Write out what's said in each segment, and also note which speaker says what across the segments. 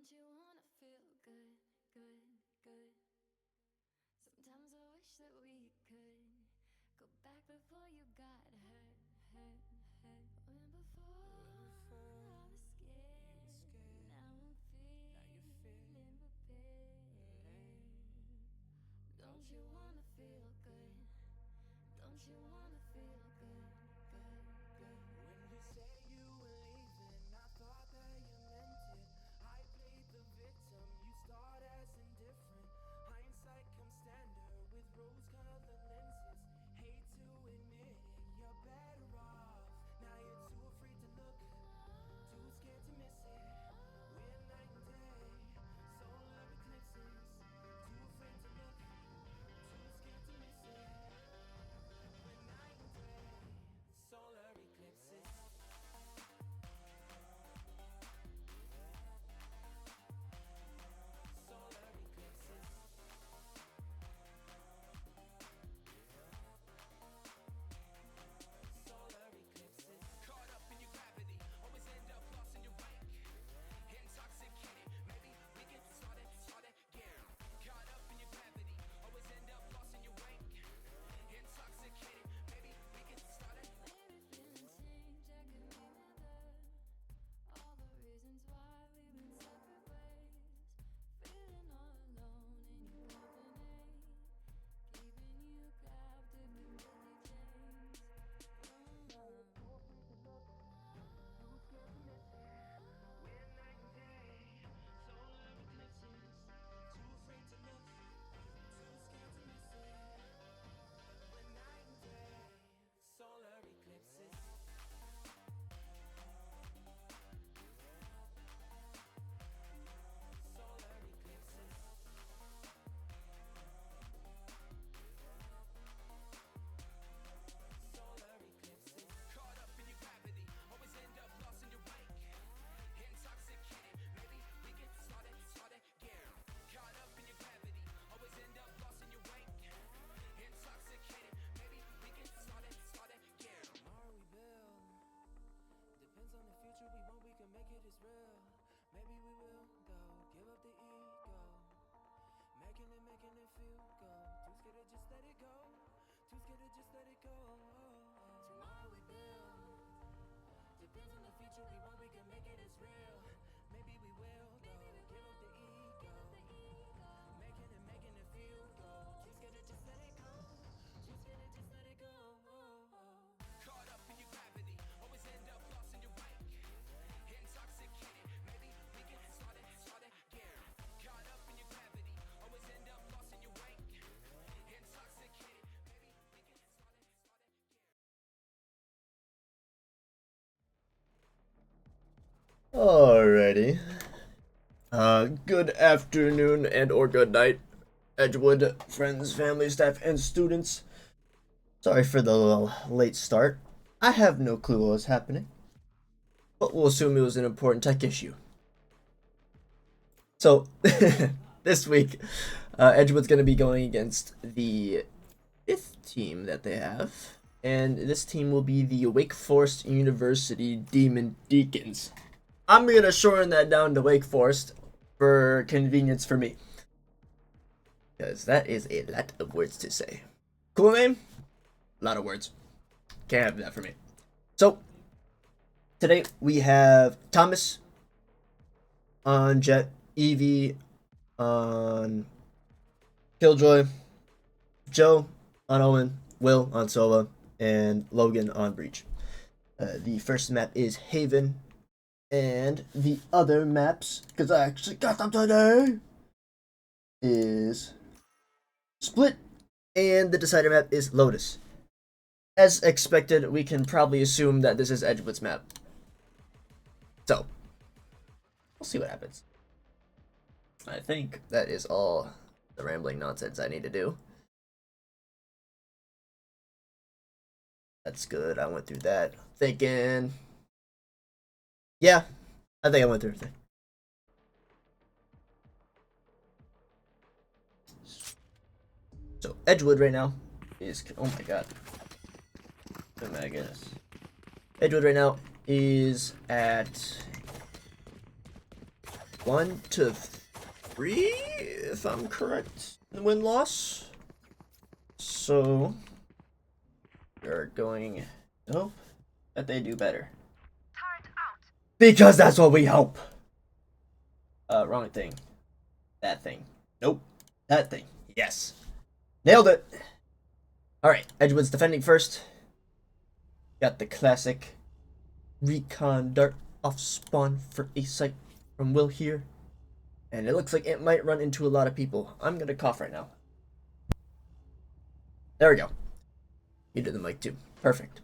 Speaker 1: Don't you wanna feel good, good, good? Sometimes I wish that we could go back before you got hurt, hurt, hurt. When before I was scared, now I'm feeling prepared. Don't you wanna feel good? Don't you wanna feel good, good, good?
Speaker 2: When you said you were leaving, I thought that you meant it. I played the victim, you starred as indifferent. Hindsight comes standard with rose-colored lenses. Hate to admit it, you're better off. Now you're too afraid to look, too scared to miss it. We're night and day, solar eclipses. Too afraid to look, too scared to miss it. We're night and day, solar eclipses. Solar eclipses. Solar eclipses. Caught up in your gravity, always end up lost in your wake. Intoxicated, maybe we get started again. Caught up in your gravity, always end up lost in your wake. Intoxicated, maybe we get started.
Speaker 1: Maybe feelings change, I could be neither. All the reasons why we've been separate ways. Feeling all alone in your company. Keeping you captive in busy chains.
Speaker 2: We're night and day, solar eclipses. Too afraid to look, too scared to miss it. We're night and day, solar eclipses. Solar eclipses. Solar eclipses. Caught up in your gravity, always end up lost in your wake. Intoxicated, maybe we get started again. Caught up in your gravity, always end up lost in your wake. Intoxicated, maybe we get started again. Tomorrow we build, depends on the future we want, we can make it as real. Maybe we will though, give up the ego. Making it feel go. Too scared to just let it go. Too scared to just let it go. Tomorrow we build, depends on the future we want, we can make it as real. Maybe we will though, give up the ego. Making it feel go. Too scared to just let it go. Too scared to just let it go. Caught up in your gravity, always end up lost in your wake. Intoxicated, maybe we get started again. Caught up in your gravity, always end up lost in your wake. Intoxicated, maybe we get started
Speaker 3: again. Alrighty. Good afternoon and or good night, Edgewood, friends, family, staff, and students. Sorry for the late start. I have no clue what was happening, but we'll assume it was an important tech issue. So, this week, Edgewood's going to be going against the 5th team that they have, and this team will be the Wake Forest University Demon Deacons. I'm going to shorten that down to Wake Forest for convenience for me, because that is a lot of words to say. Cool name? A lot of words. Can't have that for me. So, today we have Thomas on Jet, Evie on Killjoy, Joe on Owen, Will on Sova, and Logan on Breach. The first map is Haven, and the other maps, because I actually got them today, is Split, and the decider map is Lotus. As expected, we can probably assume that this is Edgewood's map. So, we'll see what happens. I think that is all the rambling nonsense I need to do. That's good, I went through that. Thinking... yeah, I think I went through everything. So, Edgewood right now is... oh my god. Oh my goodness. Edgewood right now is at 1-3, if I'm correct, in win-loss. So we're going to hope that they do better. Because that's what we hope. Wrong thing. That thing. Nope. That thing. Yes. Nailed it. Alright, Edgewood's defending first. Got the classic recon dart off spawn for a sight from Will here. And it looks like it might run into a lot of people. I'm gonna cough right now. There we go. You did the mic too. Perfect.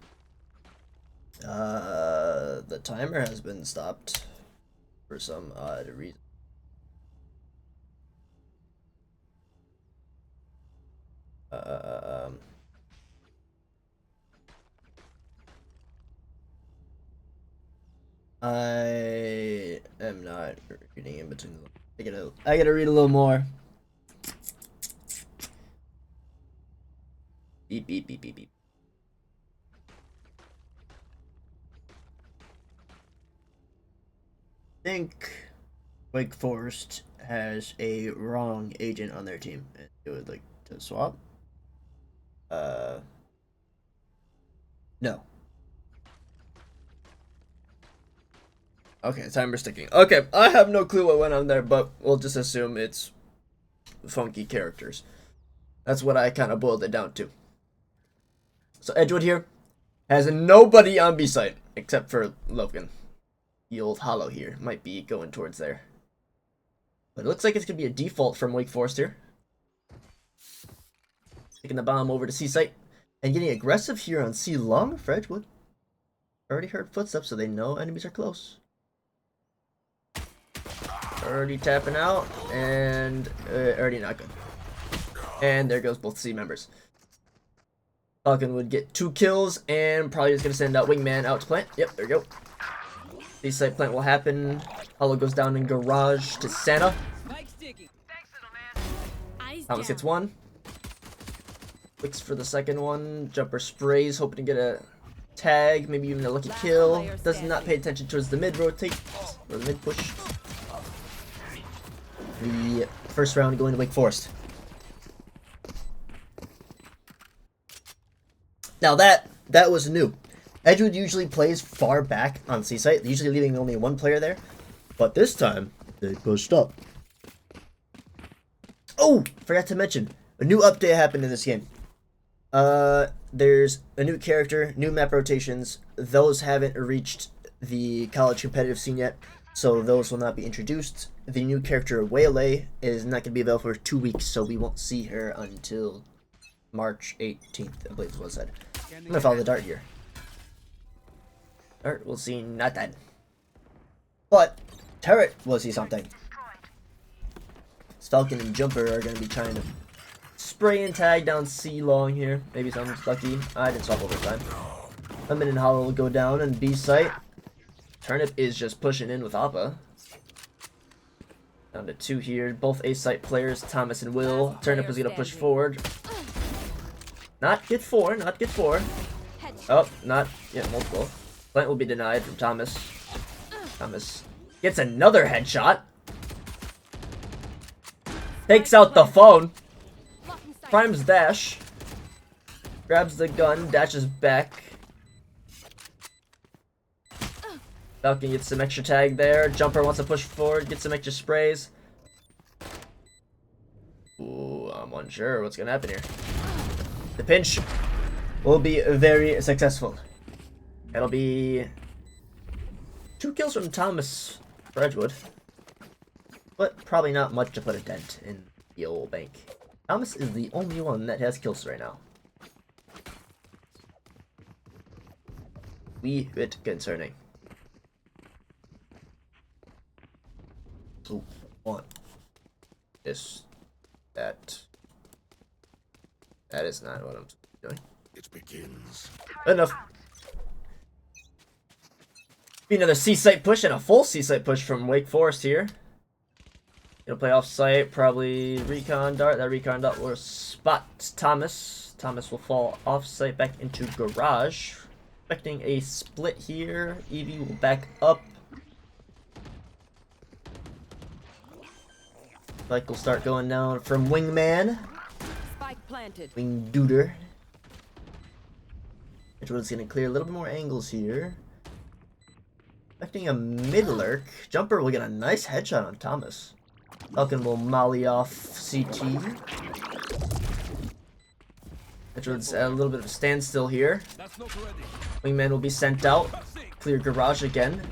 Speaker 3: The timer has been stopped for some odd reason. I am not reading in between. I gotta read a little more. Beep beep beep beep beep. I think Wake Forest has a wrong agent on their team, and they would like to swap. No. Okay, timer's ticking. Okay, I have no clue what went on there, but we'll just assume it's funky characters. That's what I kind of boiled it down to. So Edgewood here has nobody on B site except for Logan. The old hollow here might be going towards there. But it looks like it's going to be a default from Wake Forest here. Taking the bomb over to C site. And getting aggressive here on C long for Edgewood. Already heard footsteps, so they know enemies are close. Already tapping out. And already not good. And there goes both C members. Falcon would get 2 kills. And probably just going to send out Wingman out to plant. Yep, there we go. C site plant will happen. Hollow goes down in garage to Santa. Thomas gets 1. Looks for the second one. Jumper sprays, hoping to get a tag, maybe even a lucky kill. Does not pay attention towards the mid rotate or the mid push. The first round going to Wake Forest. Now that was new. Edgewood usually plays far back on C site, usually leaving only 1 player there. But this time, they pushed up. Oh! Forgot to mention, a new update happened in this game. There's a new character, new map rotations. Those haven't reached the college competitive scene yet, so those will not be introduced. The new character, Waylay, is not going to be available for 2 weeks, so we won't see her until March 18th, I believe is what it said. I'm going to follow the dart here. Dart, we'll see nothing. But, turret, we'll see something. Falcon and Jumper are going to be trying to spray and tag down C long here. Maybe someone's lucky. I didn't swap overtime. Lemon and Hollow will go down and B site. Turnip is just pushing in with Appa. Down to 2 here. Both A site players, Thomas and Will. Turnip is going to push forward. Not get 4, not get 4. Oh, not yet, multiple. Plant will be denied from Thomas. Thomas gets another headshot. Takes out the phone. Prime's dash. Grabs the gun, dashes back. Falcon gets some extra tag there. Jumper wants to push forward, get some extra sprays. Ooh, I'm unsure what's gonna happen here. The pinch will be very successful. It'll be 2 kills from Thomas for Edgewood. But probably not much to put a dent in the old bank. Thomas is the only one that has kills right now. Wee bit concerning. Ooh, 1. This. That. That is not what I'm doing.
Speaker 4: It begins.
Speaker 3: Enough. Be another C-site push and a full C-site push from Wake Forest here. Gonna play off-site, probably recon dart. That recon dart will spot Thomas. Thomas will fall off-site back into garage. Expecting a split here. Evie will back up. Spike will start going down from Wingman.
Speaker 4: Spike planted.
Speaker 3: Wing Dooter. Edgewood's gonna clear a little bit more angles here. Expecting a mid lurk. Jumper will get a nice headshot on Thomas. Falcon will molly off CT. Edgewood's at a little bit of a standstill here. Wingman will be sent out. Clear garage again.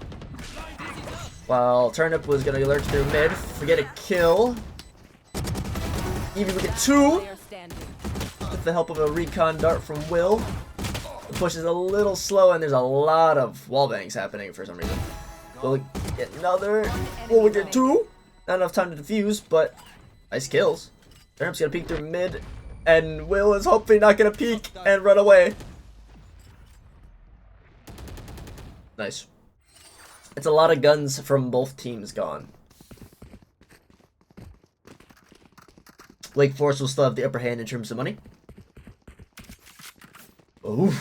Speaker 3: While Turnip was gonna lurk through mid. Forget a kill. Evie will get 2. With the help of a recon dart from Will. The push is a little slow and there's a lot of wallbangs happening for some reason. Will get another. Will get 2. Not enough time to defuse, but nice kills. Turnip's gonna peek through mid. And Will is hopefully not gonna peek and run away. Nice. It's a lot of guns from both teams gone. Wake Forest will still have the upper hand in terms of money. Ooh.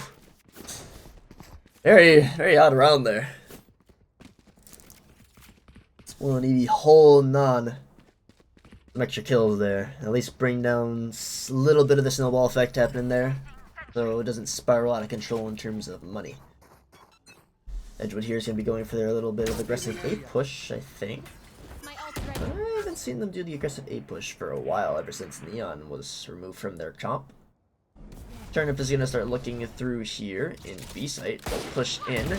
Speaker 3: Very odd around there. It's Will and Evie holding on. Some extra kills there. At least bring down a little bit of the snowball effect happening there. So it doesn't spiral out of control in terms of money. Edgewood here is going to be going for their little bit of aggressive 8 push, I think. I haven't seen them do the aggressive 8 push for a while, ever since Neon was removed from their comp. Turnip is going to start looking through here in B site. They'll push in.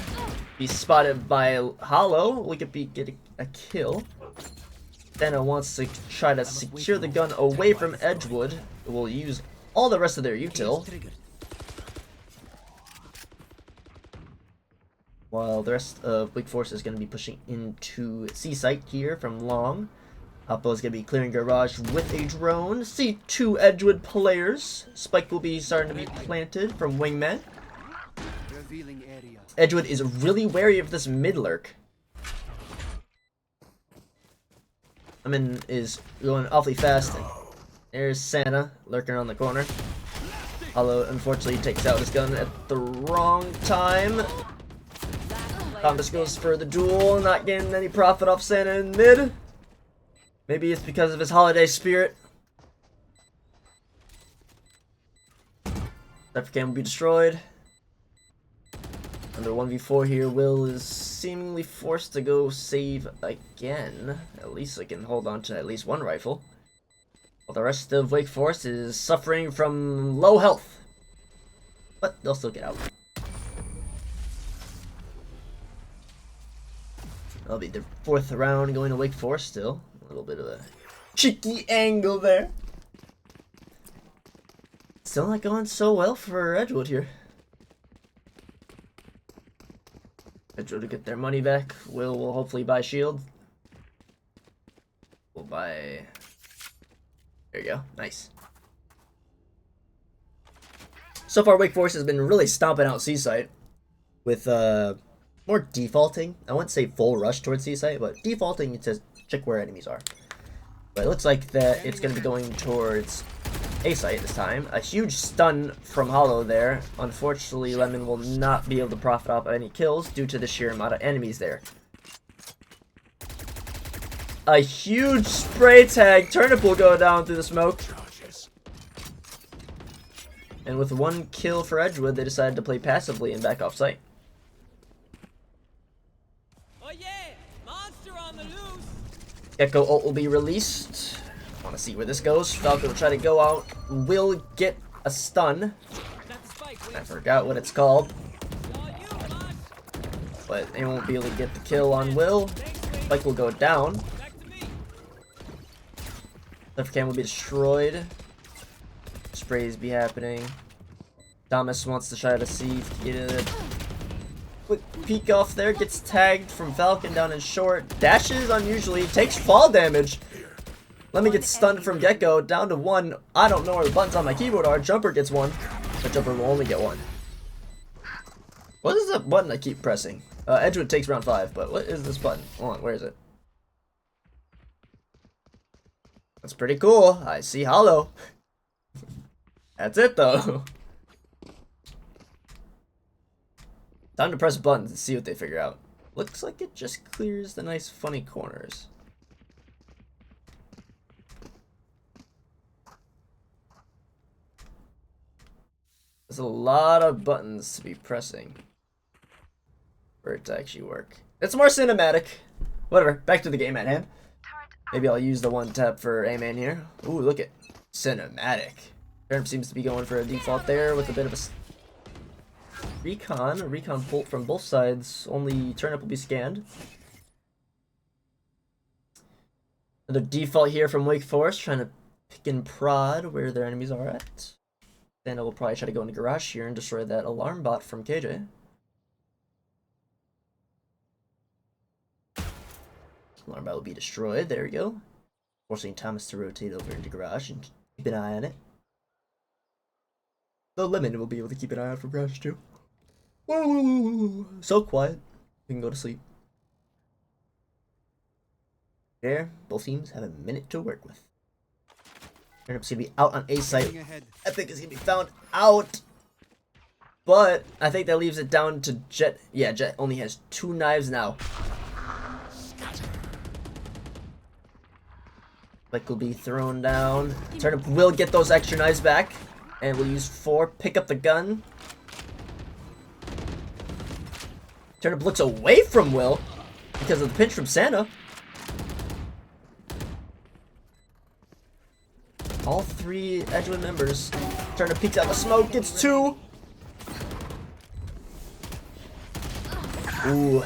Speaker 3: Be spotted by Hollow. We could be getting a kill. Dana wants to try to secure the gun away from Edgewood. We'll use all the rest of their util. While the rest of Wake Forest is going to be pushing into C site here from Long. Oppo is going to be clearing garage with a drone. See 2 Edgewood players. Spike will be starting to be planted from Wingman. Edgewood is really wary of this mid lurk. Is going awfully fast. There's Santa lurking around the corner. Hollow unfortunately takes out his gun at the wrong time. Thomas goes for the duel, not getting any profit off Santa in mid. Maybe it's because of his holiday spirit. Cam will be destroyed. Under 1v4 here, Will is seemingly forced to go save again. At least I can hold on to at least one rifle. While the rest of Wake Forest is suffering from low health. But they'll still get out. That'll be the 4th round going to Wake Forest still. A little bit of a cheeky angle there. Still not going so well for Edgewood here. Edgewood to get their money back. Will hopefully buy shield. We'll buy... There you go. Nice. So far, Wake Forest has been really stomping out C-Site. With, more defaulting. I wouldn't say full rush towards C-Site, but defaulting to check where enemies are. But it looks like that it's going to be going towards A-Site this time. A huge stun from Hollow there. Unfortunately, Lemon will not be able to profit off any kills due to the sheer amount of enemies there. A huge spray tag. Turnip will go down through the smoke. And with 1 kill for Edgewood, they decided to play passively and back off site.
Speaker 4: Oh yeah, monster on the loose.
Speaker 3: Gecko ult will be released. I want to see where this goes. Falcon will try to go out. Will get a stun. I forgot what it's called. But they won't be able to get the kill on Will. Spike will go down. Cam will be destroyed. Sprays be happening. Thomas wants to try to see if he get a quick peek off there. Gets tagged from Falcon down in short. Dashes unusually. Takes fall damage. Let me get stunned from Gecko. Down to 1. I don't know where the buttons on my keyboard are. Jumper gets 1. But Jumper will only get 1. What is that button I keep pressing? Edgewood takes round 5. But what is this button? Hold on. Where is it? That's pretty cool. I see Hollow. That's it though. Time to press buttons and see what they figure out. Looks like it just clears the nice funny corners. There's a lot of buttons to be pressing for it to actually work. It's more cinematic. Whatever, back to the game at hand. Maybe I'll use the one tap for A-man here. Ooh, look at cinematic. Turnip seems to be going for a default there with a bit of a recon bolt from both sides. Only Turnip will be scanned. Another default here from Wake Forest, trying to pick and prod where their enemies are at. Then I will probably try to go into garage here and destroy that alarm bot from KJ. Alarm bot will be destroyed. There we go. Forcing Thomas to rotate over into garage and keep an eye on it. The Lemon will be able to keep an eye out for garage too. So quiet. We can go to sleep. There, both teams have a minute to work with. Turnip's gonna be out on A site. Epic is gonna be found out. But I think that leaves it down to Jet. Yeah, Jet only has 2 knives now. Spike will be thrown down. Turnip will get those extra knives back. And we'll use 4. Pick up the gun. Turnip looks away from Will because of the pinch from Santa. All 3 Edgewood members. Turnip peeks out the smoke, gets 2. Ooh.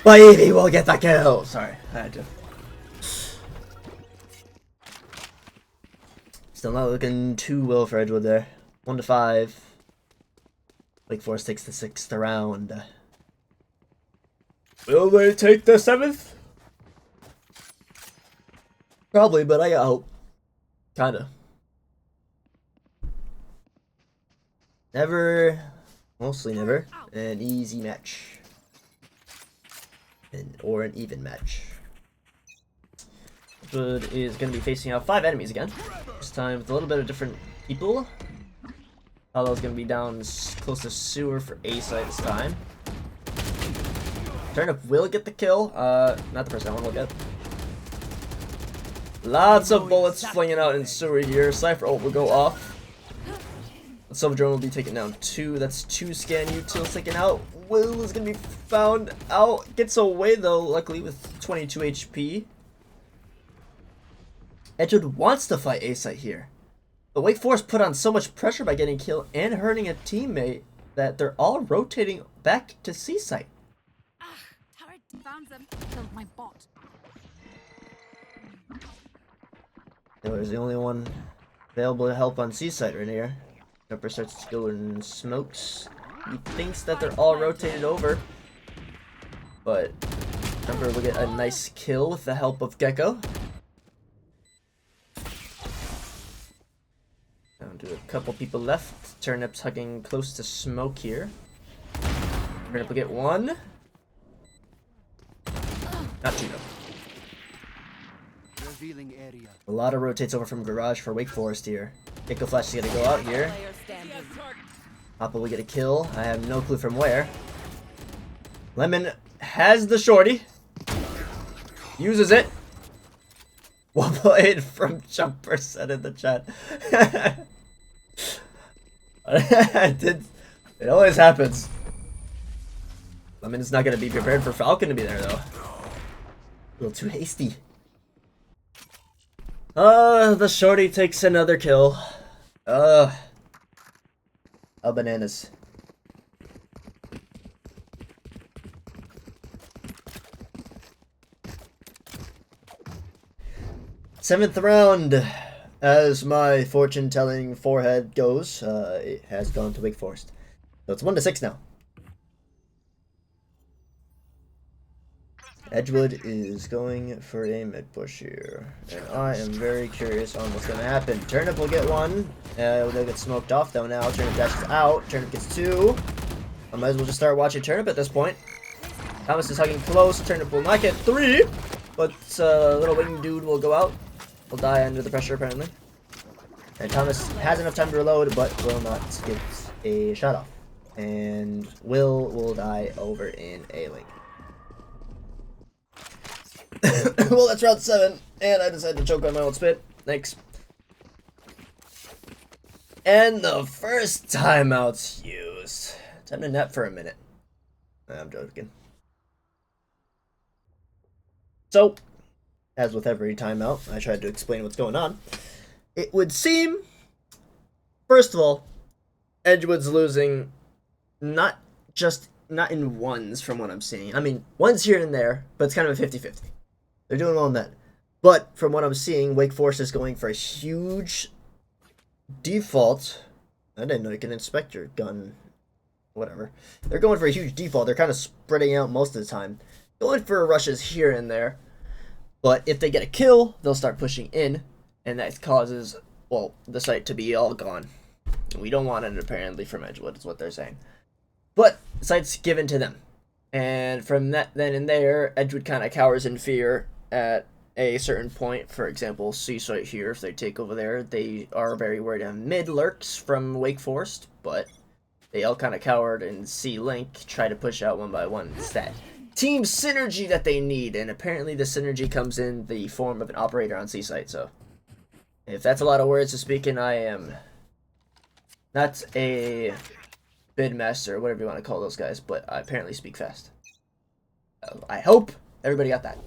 Speaker 3: Baby will get the kill. Sorry, I had to. Still not looking too well for Edgewood there. 1-5. Wake Forest takes the 6th round. Will they take the 7th? Probably, but I got hope. Kinda. Never, mostly never, an easy match. Or an even match. Edgewood is going to be facing out 5 enemies again. This time with a little bit of different people. Paolo's going to be down close to sewer for A site this time. Turnip will get the kill. Not the first one we'll get. Lots of bullets flinging out in sewer here. Cypher ult will go off. The Silver Drone will be taken down 2. That's 2 scan utils taken out. Will is going to be found out. Gets away though, luckily with 22 HP. Edgewood wants to fight A site here. But Wake Forest put on so much pressure by getting killed and hurting a teammate that they're all rotating back to C site.
Speaker 5: Turret found them. Killed my bot.
Speaker 3: There's the only one available to help on C site right here. Jumper starts to go and smokes. He thinks that they're all rotated over. But Jumper will get a nice kill with the help of Gecko. Down to a couple people left. Turnip's hugging close to smoke here. Turnip will get 1. Not 2 though.
Speaker 6: Revealing area.
Speaker 3: A lot of rotates over from garage for Wake Forest here. Gecko Flash is gonna go out here. Papa will get a kill. I have no clue from where. Lemon has the shorty. Uses it. Well played from Jumper said in the chat. It always happens. Lemon is not gonna be prepared for Falcon to be there though. A little too hasty. The shorty takes another kill. Oh, bananas. Seventh round, as my fortune-telling forehead goes, it has gone to Wake Forest. So it's 1-6 now. Edgewood is going for a mid push here, and I am very curious on what's going to happen. Turnip will get 1. They'll get smoked off though now. Turnip dashes out. Turnip gets 2. I might as well just start watching Turnip at this point. Thomas is hugging close. Turnip will not get 3, but little wing dude will go out. Will die under the pressure apparently. And Thomas has enough time to reload, but will not get a shot off. And will die over in A link. Well, that's round 7, and I decided to choke on my own spit. Thanks. And the first timeout's used. Time to nap for a minute. I'm joking. So, as with every timeout, I tried to explain what's going on. It would seem, first of all, Edgewood's losing not in ones from what I'm seeing. I mean, ones here and there, but it's kind of a 50-50. They're doing well in that. But from what I'm seeing, Wake Forest is going for a huge default. I didn't know you can inspect your gun. Whatever. They're going for a huge default. They're kind of spreading out most of the time. Going for rushes here and there. But if they get a kill, they'll start pushing in. And that causes, well, the site to be all gone. We don't want it, apparently, from Edgewood, is what they're saying. But the site's given to them. And from that, then and there, Edgewood kind of cowers in fear at a certain point. For example, C-site here, if they take over there, they are very worried of mid-lurks from Wake Forest, but they all kind of cowered, and C-Link try to push out one by one instead. Team synergy that they need, and apparently the synergy comes in the form of an operator on C-site, so if that's a lot of words to speak in, I am not a bid master, or whatever you want to call those guys, but I apparently speak fast. I hope everybody got that.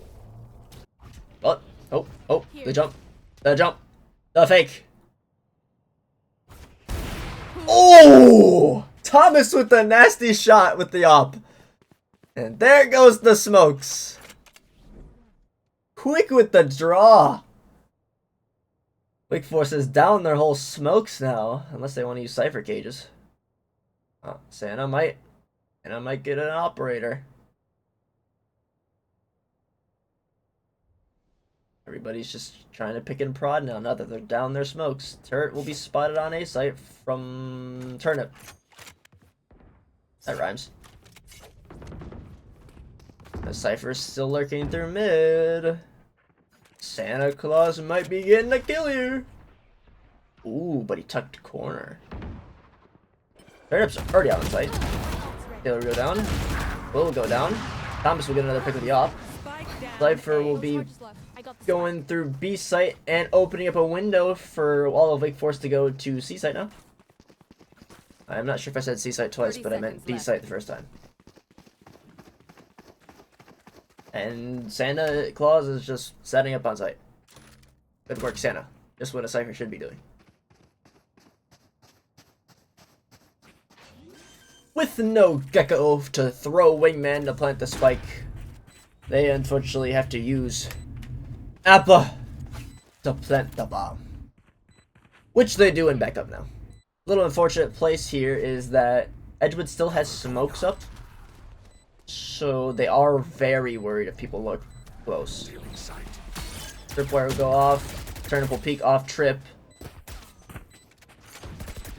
Speaker 3: Oh, the jump, the fake. Oh, Thomas with the nasty shot with the op. And there goes the smokes. Quick with the draw. Wake Forest is down their whole smokes now, unless they want to use cipher cages. Oh, Santa might, and I might get an operator. Everybody's just trying to pick and prod now that they're down their smokes. Turret will be spotted on A site from Turnip. That rhymes. The Cypher's still lurking through mid. Santa Claus might be getting a kill here. Ooh, but he tucked corner. Turnips are already out on site. Taylor will go down. Will go down. Thomas will get another pick with the op. Cypher will be going through B site and opening up a window for all of Wake Forest to go to C site now. I'm not sure if I said C site twice, but I meant B site the first time. And Santa Claus is just setting up on site. Good work, Santa. Just what a Cypher should be doing. With no Gecko to throw Wingman to plant the spike, they unfortunately have to use Appa to plant the bomb. Which they do in backup now. Little unfortunate place here is that Edgewood still has smokes up. So they are very worried if people look close. Tripwire will go off. Turnip will peek off trip.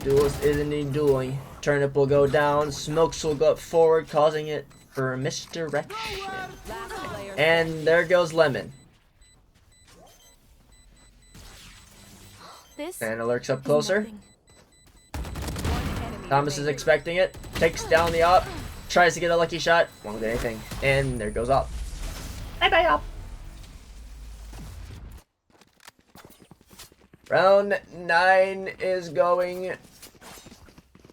Speaker 3: Duelist isn't even dueling. Turnip will go down. Smokes will go up forward, causing it for misdirection. And there goes Lemon. Santa lurks up closer. Thomas is expecting it. Takes down the op. Tries to get a lucky shot. Won't get anything. And there goes op. Bye-bye, op. Round 9 is going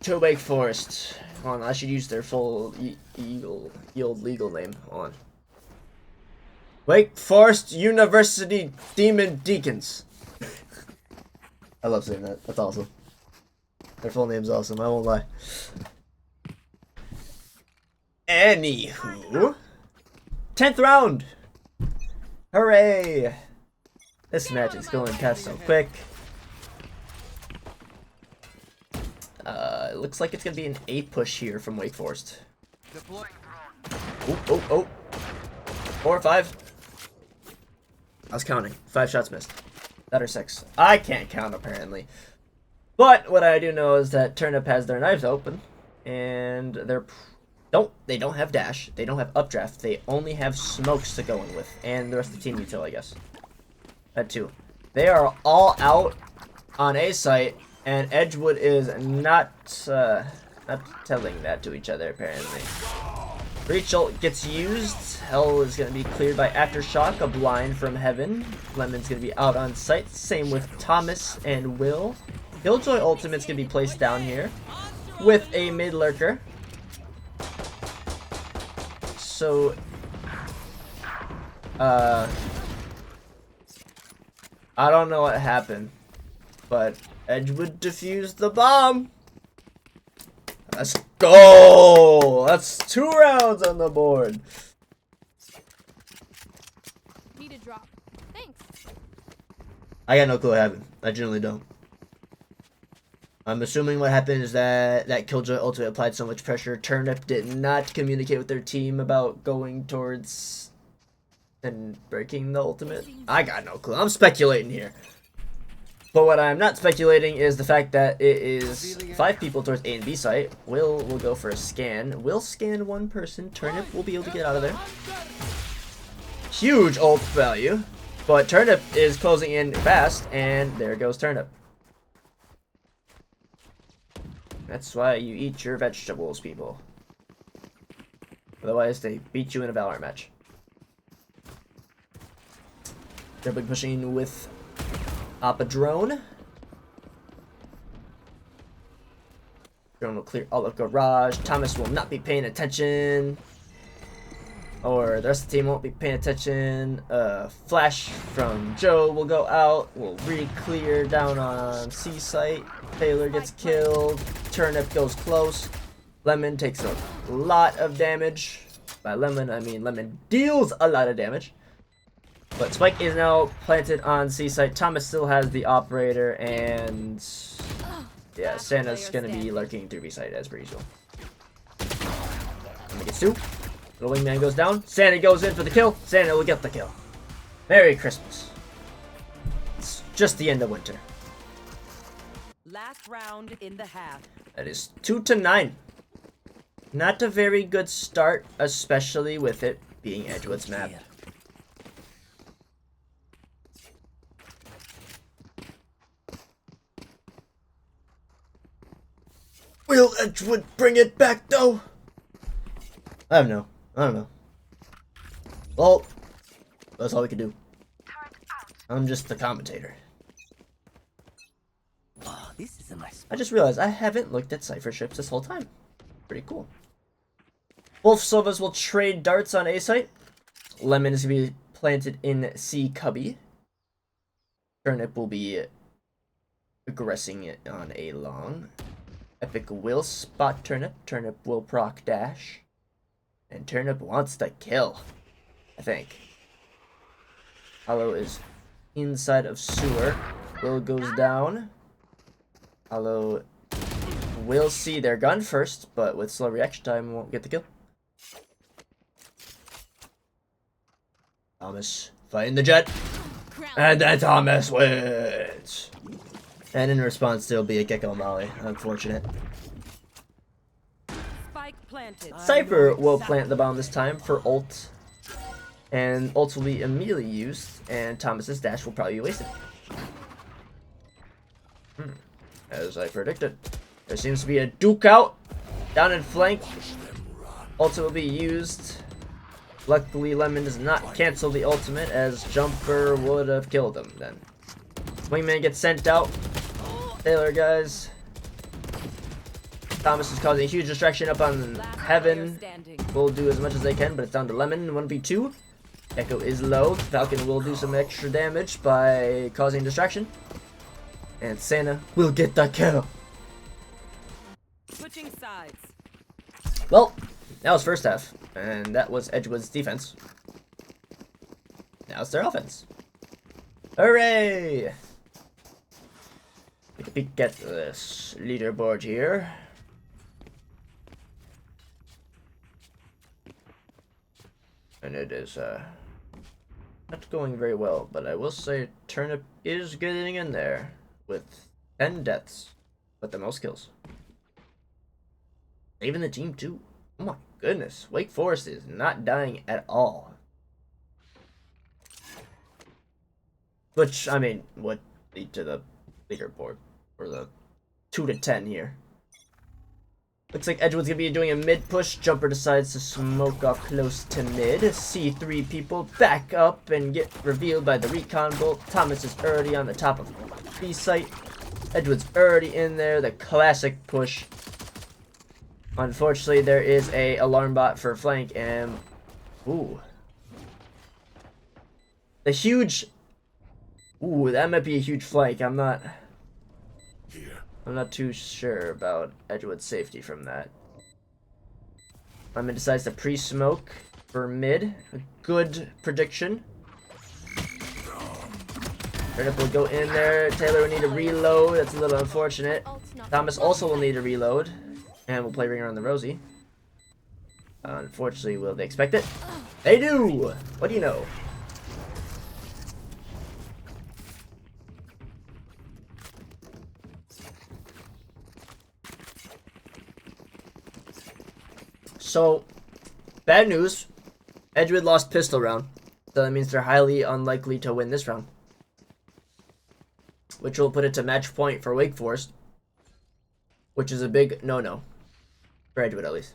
Speaker 3: to Wake Forest. Hold on, I should use their full yield legal name. Hold on. Wake Forest University Demon Deacons. I love saying that. That's awesome. Their full name's awesome, I won't lie. Anywho. 10th round! Hooray! This match is going past so quick. It looks like it's gonna be an A push here from Wake Forest. Oh. 4 or 5. I was counting. 5 shots missed. That or 6. I can't count apparently. But what I do know is that Turnip has their knives open, and they don't have dash, they don't have updraft, they only have smokes to go in with, and the rest of the team util, I guess. That too. They are all out on A site, and Edgewood is not telling that to each other apparently. Breach ult gets used. Hell is going to be cleared by Aftershock, a blind from heaven. Lemon's going to be out on site. Same with Thomas and Will. Killjoy ultimates can be placed down here with a mid lurker. So, I don't know what happened, but Edgewood defused the bomb. Let's go! That's 2 rounds on the board.
Speaker 5: Need a drop. Thanks.
Speaker 3: I got no clue what happened. I generally don't. I'm assuming what happened is that Killjoy ultimate applied so much pressure. Turnip did not communicate with their team about going towards and breaking the ultimate. I got no clue. I'm speculating here. But what I'm not speculating is the fact that it is 5 people towards A and B site. Will go for a scan. Will scan 1 person. Turnip will be able to get out of there. Huge ult value. But Turnip is closing in fast, and there goes Turnip. That's why you eat your vegetables, people. Otherwise, they beat you in a Valorant match. They're big pushing with Oppa Drone. Drone will clear all of garage. Thomas will not be paying attention. Or the rest of the team won't be paying attention. Flash from Joe will go out. Will re-clear down on C site. Taylor gets killed. Turnip goes close. Lemon takes a lot of damage. By Lemon, I mean Lemon deals a lot of damage. But Spike is now planted on C site. Thomas still has the operator, and yeah, Santa's gonna be lurking through B site as per usual. Lemon gets 2. Little wingman goes down. Santa goes in for the kill. Santa will get the kill. Merry Christmas. It's just the end of winter.
Speaker 4: Last round in the half.
Speaker 3: That is 2-9. Not a very good start, especially with it being Edgewood's map. Will Edgewood bring it back though? I don't know. Well, that's all we can do. I'm just the commentator.
Speaker 6: Oh, this is a nice.
Speaker 3: I just realized I haven't looked at Cypher ships this whole time. Pretty cool. Wolf Silvas will trade darts on A site. Lemon is going to be planted in C cubby. Turnip will be aggressing it on A long. Epic will spot Turnip. Turnip will proc dash. And Turnip wants to kill, I think. Hollow is inside of sewer. Will goes down. Hollow will see their gun first, but with slow reaction time won't get the kill. Thomas fighting the jet. And then Thomas wins. And in response, there'll be a Gecko Molly. Unfortunate.
Speaker 4: Planted.
Speaker 3: Cypher will plant the bomb this time for ult. And ult will be immediately used. And Thomas's dash will probably be wasted. As I predicted. There seems to be a duke out. Down in flank. Ult will be used. Luckily, Lemon does not cancel the ultimate, as Jumper would have killed him then. Wingman gets sent out. Taylor, guys. Thomas is causing a huge distraction up on Heaven. Will do as much as they can, but it's down to Lemon. 1v2. Echo is low. Falcon will do some extra damage by causing distraction. And Santa will get the kill.
Speaker 4: Switching sides.
Speaker 3: Well, that was first half. And that was Edgewood's defense. Now it's their offense. Hooray! Take a peek at this leaderboard here. And it is not going very well, but I will say Turnip is getting in there with 10 deaths, but the most kills. Even the team too. Oh my goodness, Wake Forest is not dying at all. Which, I mean, would lead to the leaderboard for the 2-10 here. Looks like Edgewood's gonna be doing a mid push. Jumper decides to smoke off close to mid. See 3 people back up and get revealed by the recon bolt. Thomas is already on the top of B site. Edgewood's already in there. The classic push. Unfortunately, there is a alarm bot for flank, and ooh, the huge. Ooh, that might be a huge flank. I'm not too sure about Edgewood's safety from that. Lemon decides to pre-smoke for mid. A good prediction. Turnip will go in there. Taylor will need to reload. That's a little unfortunate. Thomas also will need to reload. And we'll play Ring Around the Rosie. Unfortunately, will they expect it? They do! What do you know? So, bad news. Edgewood lost pistol round. So that means they're highly unlikely to win this round. Which will put it to match point for Wake Forest. Which is a big no-no. For Edgewood, at least.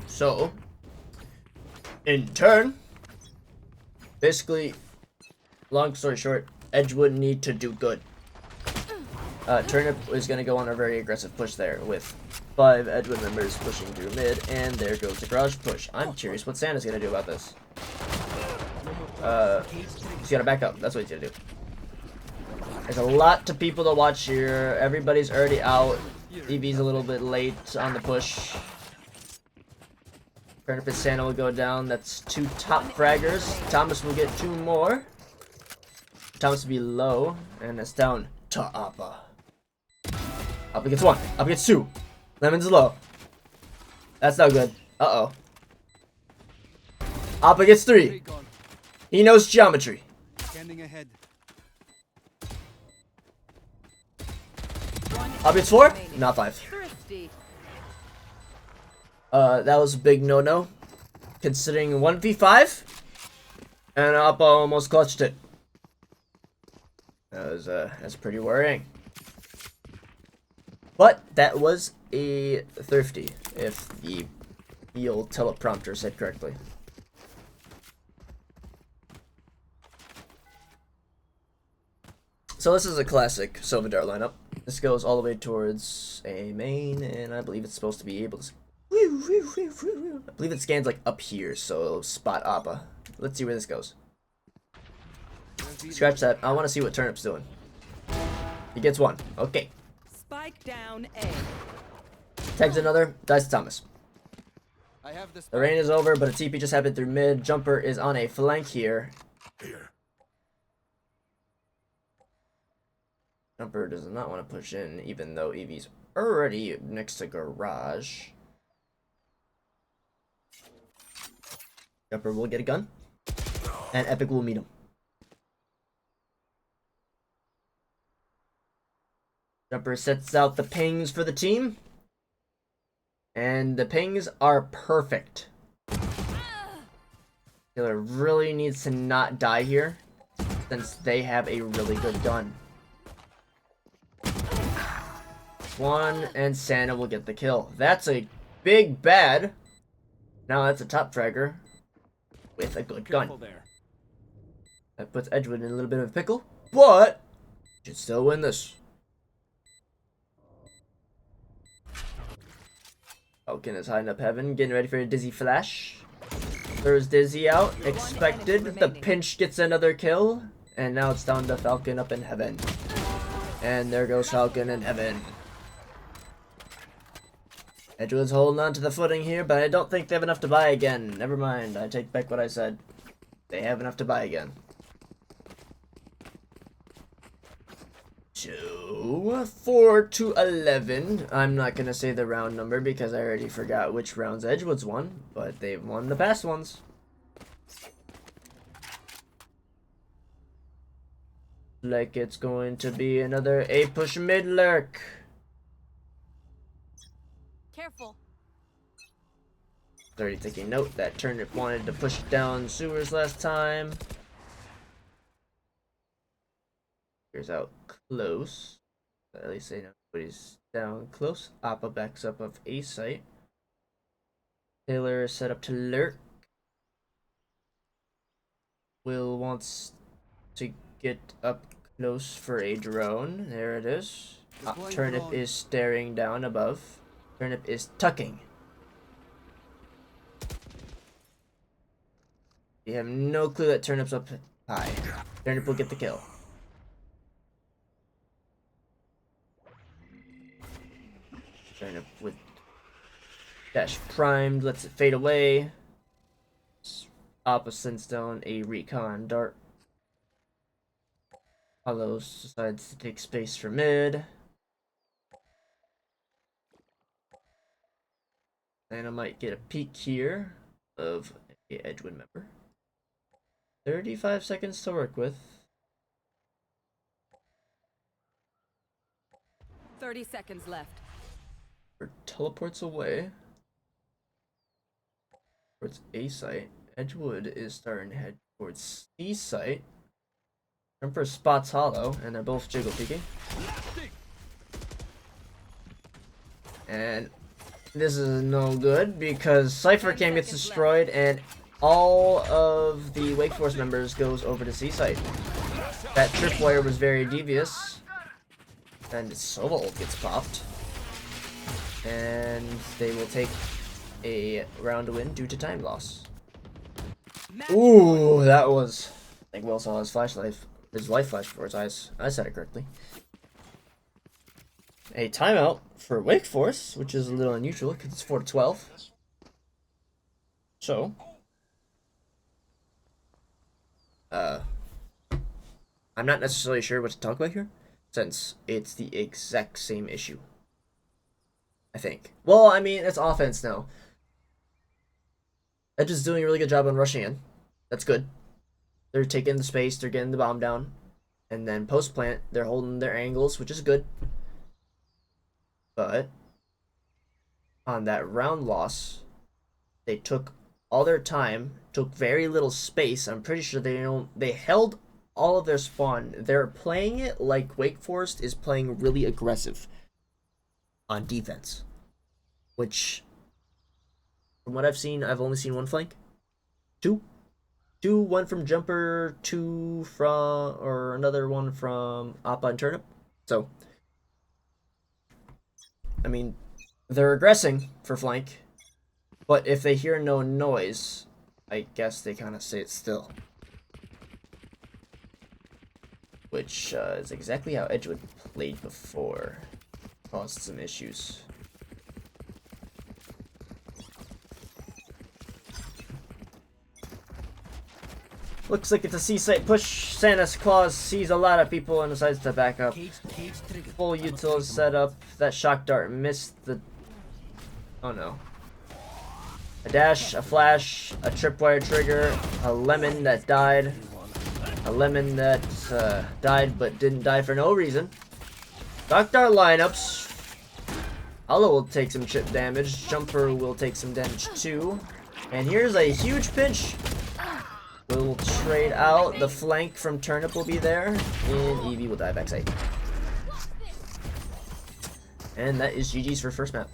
Speaker 3: So, in turn, basically, long story short, Edgewood need to do good. Turnip is going to go on a very aggressive push there with 5 Edgewood members pushing through mid, and there goes the garage push. I'm curious what Santa's going to do about this. He's got to back up. That's what he's going to do. There's a lot of people to watch here. Everybody's already out. EV's a little bit late on the push. Turnip and Santa will go down. That's 2 top fraggers. Thomas will get 2 more. Thomas will be low, and it's down to Appa. Appa gets 1. Appa gets 2. Lemon's low. That's not good. Uh-oh. Appa gets 3. He knows geometry.
Speaker 6: Standing ahead.
Speaker 3: Appa gets 4. Not 5. That was a big no-no. Considering 1v5. And Appa almost clutched it. That's pretty worrying. But that was a thrifty, if the old teleprompter said correctly. So this is a classic Sylvadar lineup. This goes all the way towards a main, and I believe it's supposed to be able to... I believe it scans like up here, so it'll spot Appa. Let's see where this goes. Scratch that. I want to see what Turnip's doing. He gets 1. Okay.
Speaker 4: Spike down A.
Speaker 3: Tags another. Dies to Thomas.
Speaker 6: I have this.
Speaker 3: The rain is over, but a TP just happened through mid. Jumper is on a flank here. Jumper does not want to push in, even though Evie's already next to garage. Jumper will get a gun. And Epic will meet him. Jumper sets out the pings for the team. And the pings are perfect. Killer really needs to not die here, since they have a really good gun. 1, and Santa will get the kill. That's a big bad. Now that's a top fragger with a good gun. That puts Edgewood in a little bit of a pickle, but should still win this. Falcon is hiding up heaven, getting ready for a Dizzy flash. Throws Dizzy out, expected. The pinch gets another kill, and now it's down to Falcon up in heaven. And there goes Falcon in heaven. Edgewood's holding on to the footing here, but I don't think they have enough to buy again. Never mind, I take back what I said. They have enough to buy again. 4 to 11. I'm not gonna say the round number because I already forgot which rounds Edgewood's won, but they've won the past ones. Like it's going to be another A push mid lurk.
Speaker 5: Careful.
Speaker 3: Already taking note that Turnip wanted to push down sewers last time. Here's out close. At least they know nobody's down close. Appa backs up of A site. Taylor is set up to lurk Will wants to get up close for a drone. There it is. Turnip is staring down above. Turnip is tucking. You have no clue that Turnip's up high. Turnip will get the kill. Turnip with dash primed, lets it fade away. Appa sends down a recon dart. Hollows decides to take space for mid. And I might get a peek here of a Edgewood member. 35 seconds to work with.
Speaker 4: 30 seconds left.
Speaker 3: Teleports away towards A site. Edgewood is starting to head towards C site. Jumper spots Hollow, and they're both jiggle peeking. And this is no good because Cypher Cam gets destroyed, and all of the Wake Forest members goes over to C site. That tripwire was very devious, and Sobol gets popped. And they will take a round win due to time loss. Ooh, that was... I think Will saw his life flash before his eyes. I said it correctly. A timeout for Wake Forest, which is a little unusual because it's 4-12. So... I'm not necessarily sure what to talk about here, since it's the exact same issue. I think. Well, I mean, it's offense now. Edge is doing a really good job on rushing in. That's good. They're taking the space, they're getting the bomb down. And then post-plant, they're holding their angles, which is good. But on that round loss, they took all their time, took very little space. I'm pretty sure they held all of their spawn. They're playing it like Wake Forest is playing really aggressive on defense, which from what I've seen, I've only seen one flank. One from Jumper, two from, or another one from Appa and Turnip. So, I mean, they're aggressing for flank, but if they hear no noise, I guess they kind of sit still. Which is exactly how Edgewood played before. Caused some issues. Looks like it's a C-site push. Santa's Claus sees a lot of people and decides to back up. Full util set up. That shock dart missed the... Oh no. A dash, a flash, a tripwire trigger, a lemon that died. A lemon that died but didn't die for no reason. Shock dart lineups. Hollow will take some chip damage. Jumper will take some damage too. And here's a huge pinch. We'll trade out. The flank from Turnip will be there. And Eevee will die backside. And that is GG's for first map.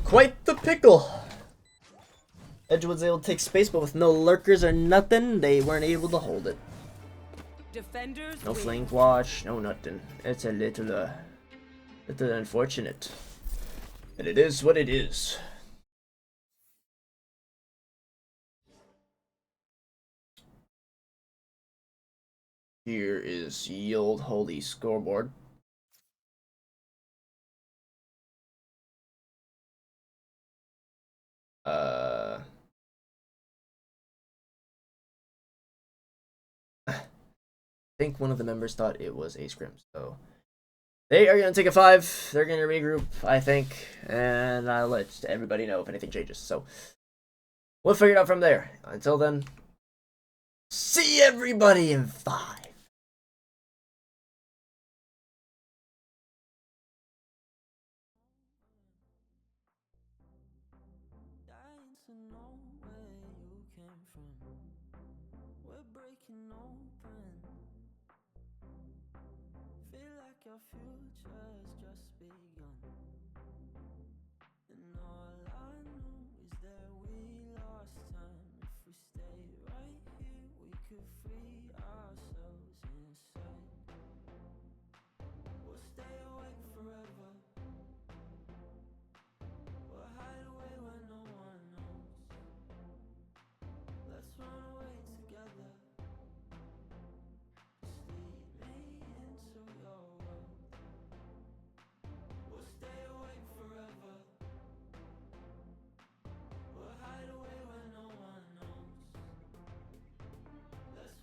Speaker 3: Quite the pickle. Edgewood's able to take space, but with no lurkers or nothing, they weren't able to hold it.
Speaker 4: Defenders
Speaker 3: No
Speaker 4: win.
Speaker 3: flank watch, no nothing. It's a little unfortunate. And it is what it is. Here is the old holy scoreboard. I think one of the members thought it was a scrim, so they are going to take a 5. They're going to regroup, I think, and I'll let everybody know if anything changes. So we'll figure it out from there. Until then, see everybody in 5.
Speaker 7: Dying to know where you came from. We're breaking open. Feel like your future's just begun. And all I know is that we lost time if we stay right could free ourselves inside. We'll stay awake forever. We'll hide away when no one knows. Let's run away together. Just lead me into your world. We'll stay awake forever. We'll hide away when no one knows. Let's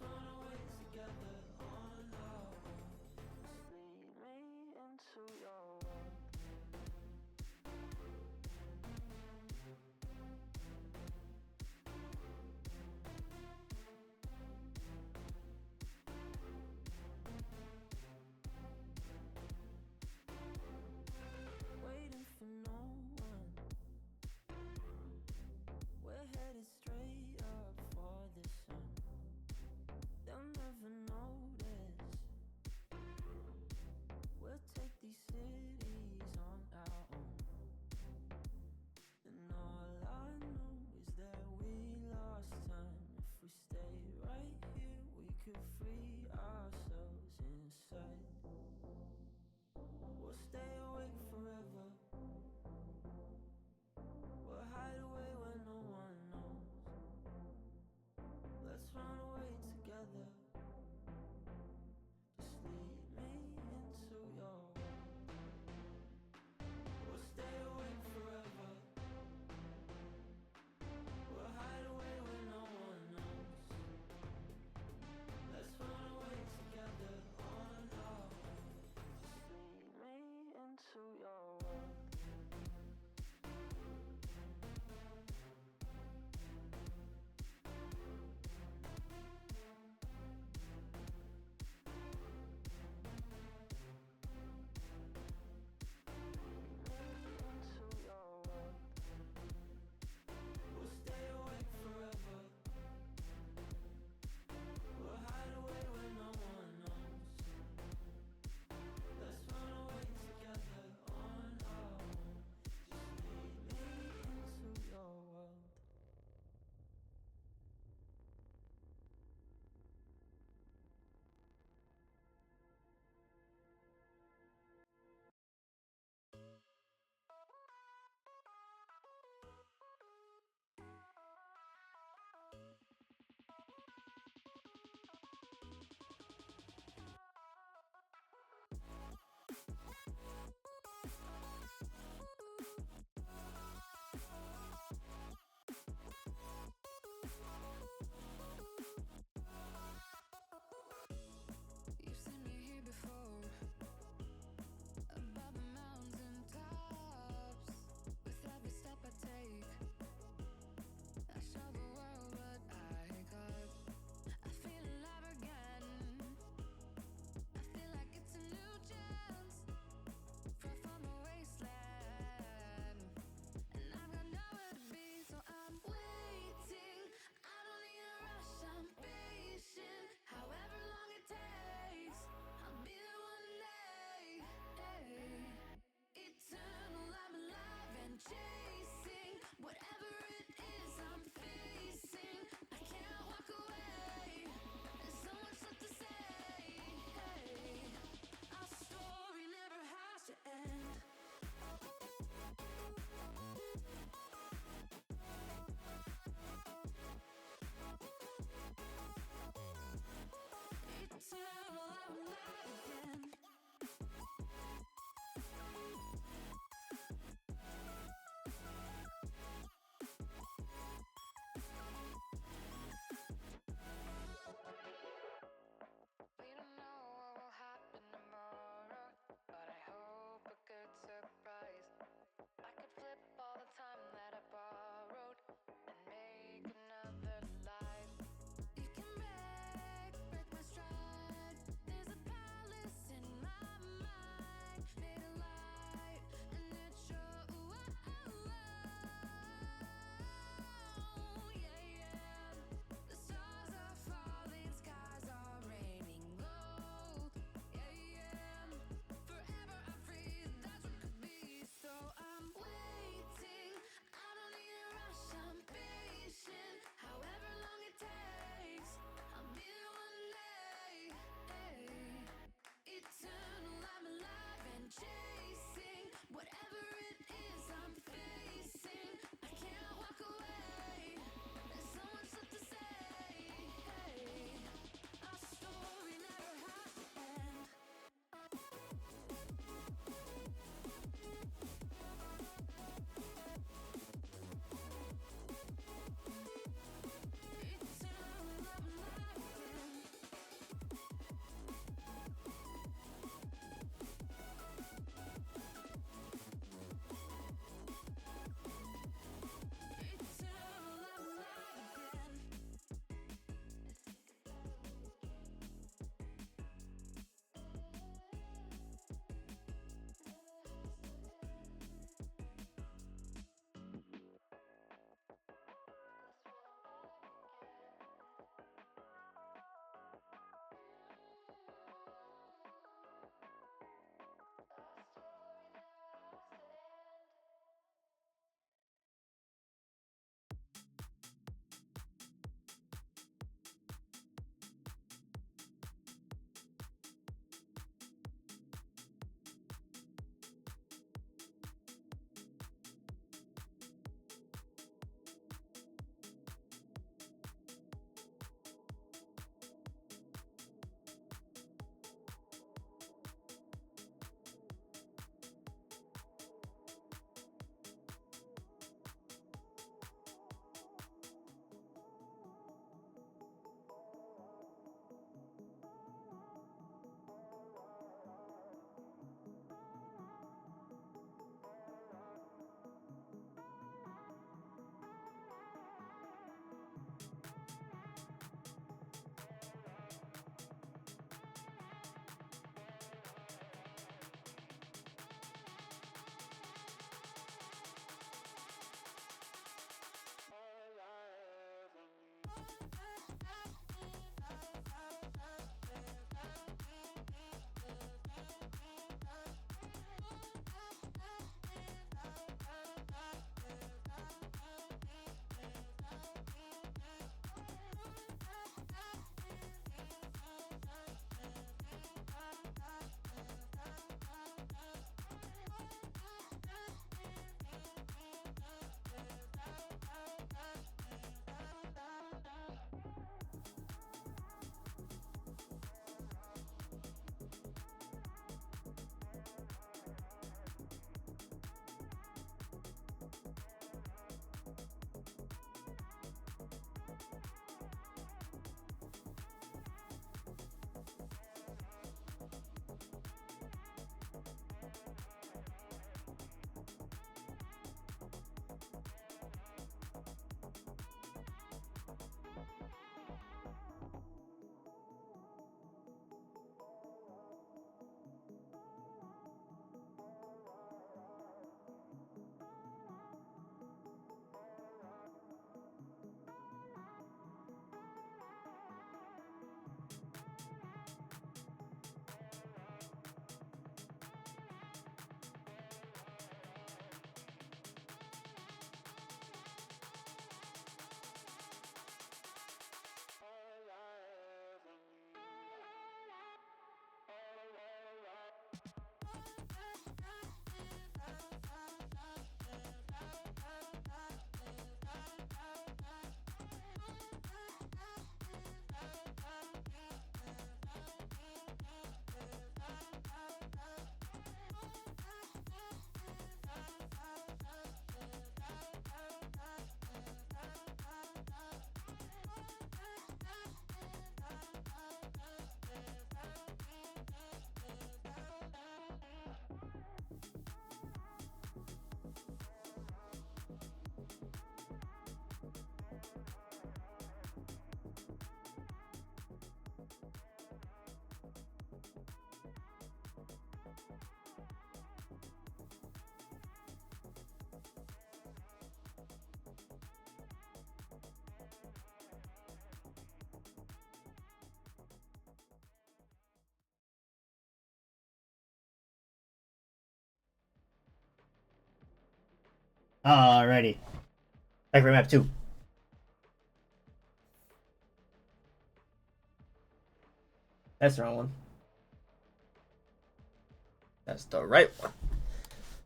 Speaker 3: Alrighty. Back for map 2. That's the wrong one. That's the right one.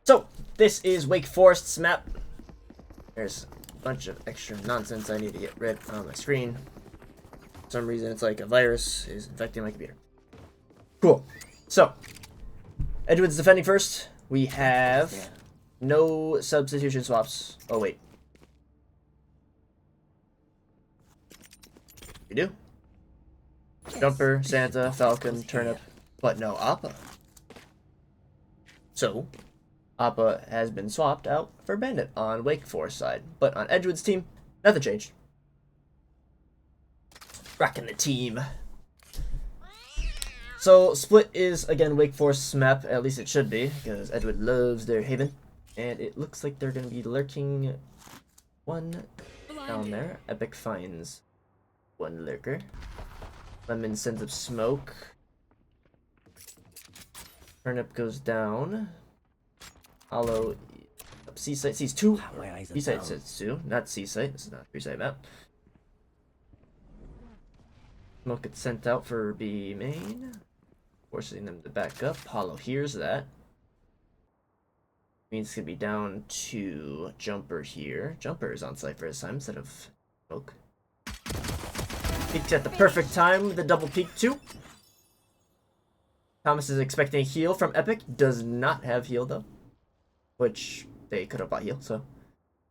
Speaker 3: So, this is Wake Forest's map. There's a bunch of extra nonsense I need to get rid on my screen. For some reason, it's like a virus is infecting my computer. Cool. So, Edgewood's defending first. We have no substitution swaps. Oh, wait. We do. Jumper, Santa, Falcon, Turnip, but no Appa. So, Appa has been swapped out for Bandit on Wake Forest side, but on Edgewood's team, nothing changed. Rocking the team. So, Split is, again, Wake Forest's map, at least it should be, because Edgewood loves their haven. And it looks like they're going to be lurking one down there. Epic finds one lurker. Lemon sends up smoke. Turnip goes down. Hollow up Seaside sees 2. Seaside says 2, not Seaside. This is not a Seaside map. Smoke gets sent out for B main, forcing them to back up. Hollow hears that. Means it's gonna be down to Jumper here. Jumper is on Cypher this time instead of Smoke. Peeked at the perfect time with the double peek too. Thomas is expecting a heal from Epic. Does not have heal though. Which they could have bought heal, so a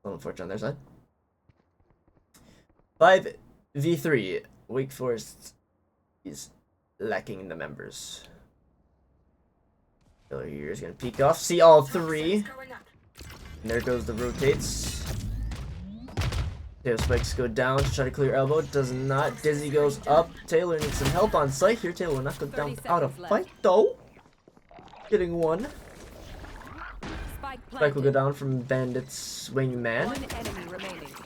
Speaker 3: little unfortunate on their side. 5v3. Wake Forest is lacking the members. Killer here is gonna peek off. See all 3. And there goes the rotates. Tail spikes go down to try to clear elbow. Does not. Dizzy goes up. Taylor needs some help on site here. Taylor will not go down without a fight though. Getting one. Spike will go down from Bandit's wingman.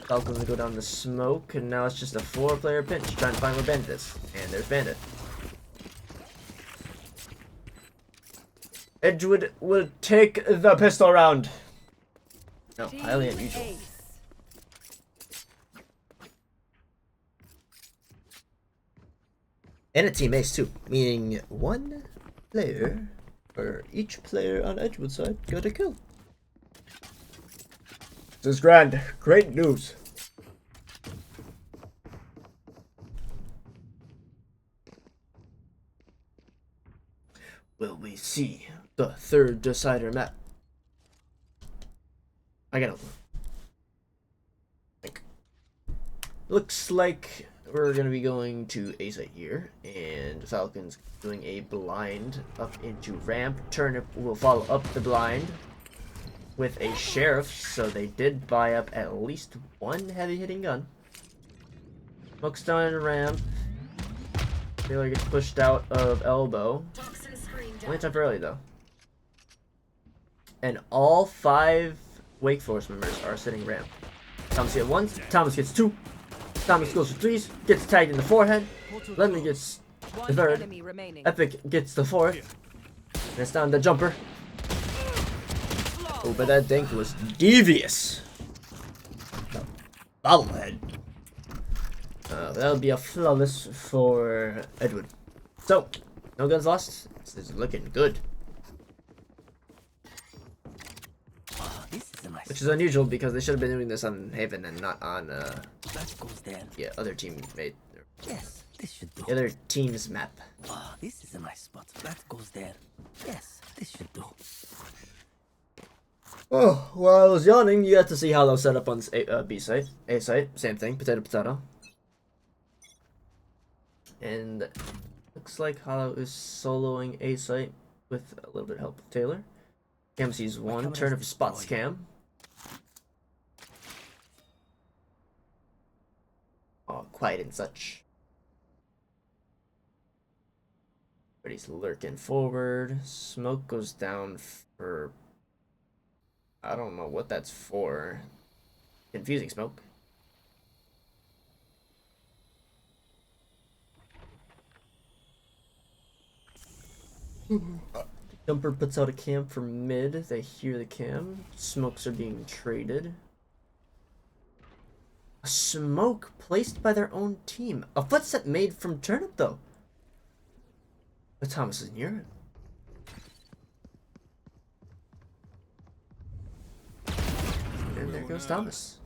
Speaker 3: Falcon will go down the smoke, and now it's just a 4-player pinch trying to find where Bandit is. And there's Bandit. Edgewood will take the pistol round. No, highly unusual. And a team ace too, meaning 1 player for each player on Edgewood side got a kill. This is grand. Great news. Will we see the 3rd decider map? I got a like. Looks like we're gonna be going to A site here, and Falcon's doing a blind up into ramp. Turnip will follow up the blind with a sheriff, so they did buy up at least 1 heavy hitting gun. Smoke's down ramp. Taylor gets pushed out of elbow. Only temporarily though. And all 5 Wake Forest members are sitting ramp. Thomas gets 1, Thomas gets 2. Thomas goes for 3s, gets tagged in the forehead. Lemon gets the 3rd. Epic gets the 4th. And it's down to Jumper. Oh, but that dink was devious. No. Bobblehead. That'll be a flawless for Edgewood. So, no guns lost. This is looking good. which is unusual because they should have been doing this on Haven and not on
Speaker 7: That goes there.
Speaker 3: other teammate,
Speaker 7: Yes, this should do.
Speaker 3: the other team's map.
Speaker 7: Oh, this is a nice spot. That goes there. Yes, this should do.
Speaker 3: Oh, while I was yawning, you got to see Hollow set up on B site, A site, same thing, potato potato. And looks like Hollow is soloing A site with a little bit of help with Taylor. Cam sees one, Turnip spots Cam. Oh, quiet and such. But he's lurking forward. Smoke goes down for... I don't know what that's for. Confusing smoke. Jumper puts out a cam for mid. They hear the cam. Smokes are being traded. A smoke placed by their own team. A footstep made from Turnip though. But Thomas is near it. And there goes Thomas.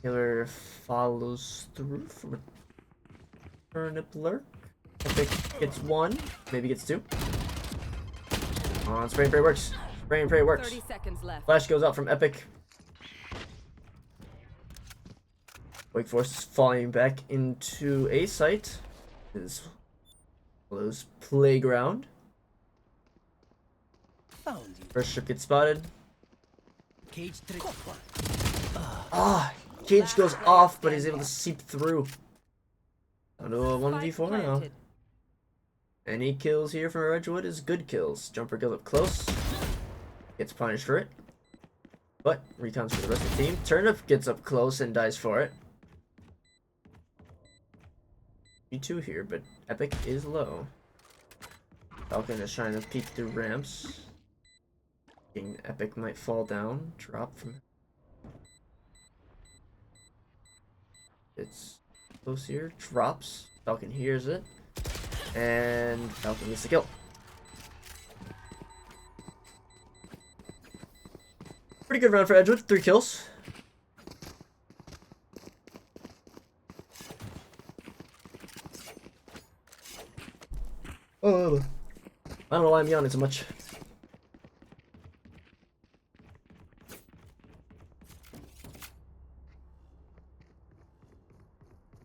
Speaker 3: Taylor follows through from a Turnip lurk. Epic gets one, maybe gets two. Spray and pray works. Spray and pray works.
Speaker 4: 30 seconds left.
Speaker 3: Flash goes out from Epic. Wake Forest is falling back into A site. Is Hollow's playground.
Speaker 7: Found you.
Speaker 3: First ship gets spotted.
Speaker 7: Cage trick.
Speaker 3: Ah, Cage goes off, but he's able to seep through. Down to a 1v4
Speaker 4: Spike
Speaker 3: now.
Speaker 4: planted.
Speaker 3: Any kills here from Edgewood is good kills. Jumper goes up close. Gets punished for it. But recons for the rest of the team. Turnip gets up close and dies for it. G2 here, but Epic is low. Falcon is trying to peek through ramps. Thinking Epic might fall down. Drop from... It's close here. Drops. Falcon hears it. And Falcon gets the kill. Pretty good round for Edgewood. 3 kills. Oh, I don't know why I'm yawning so much.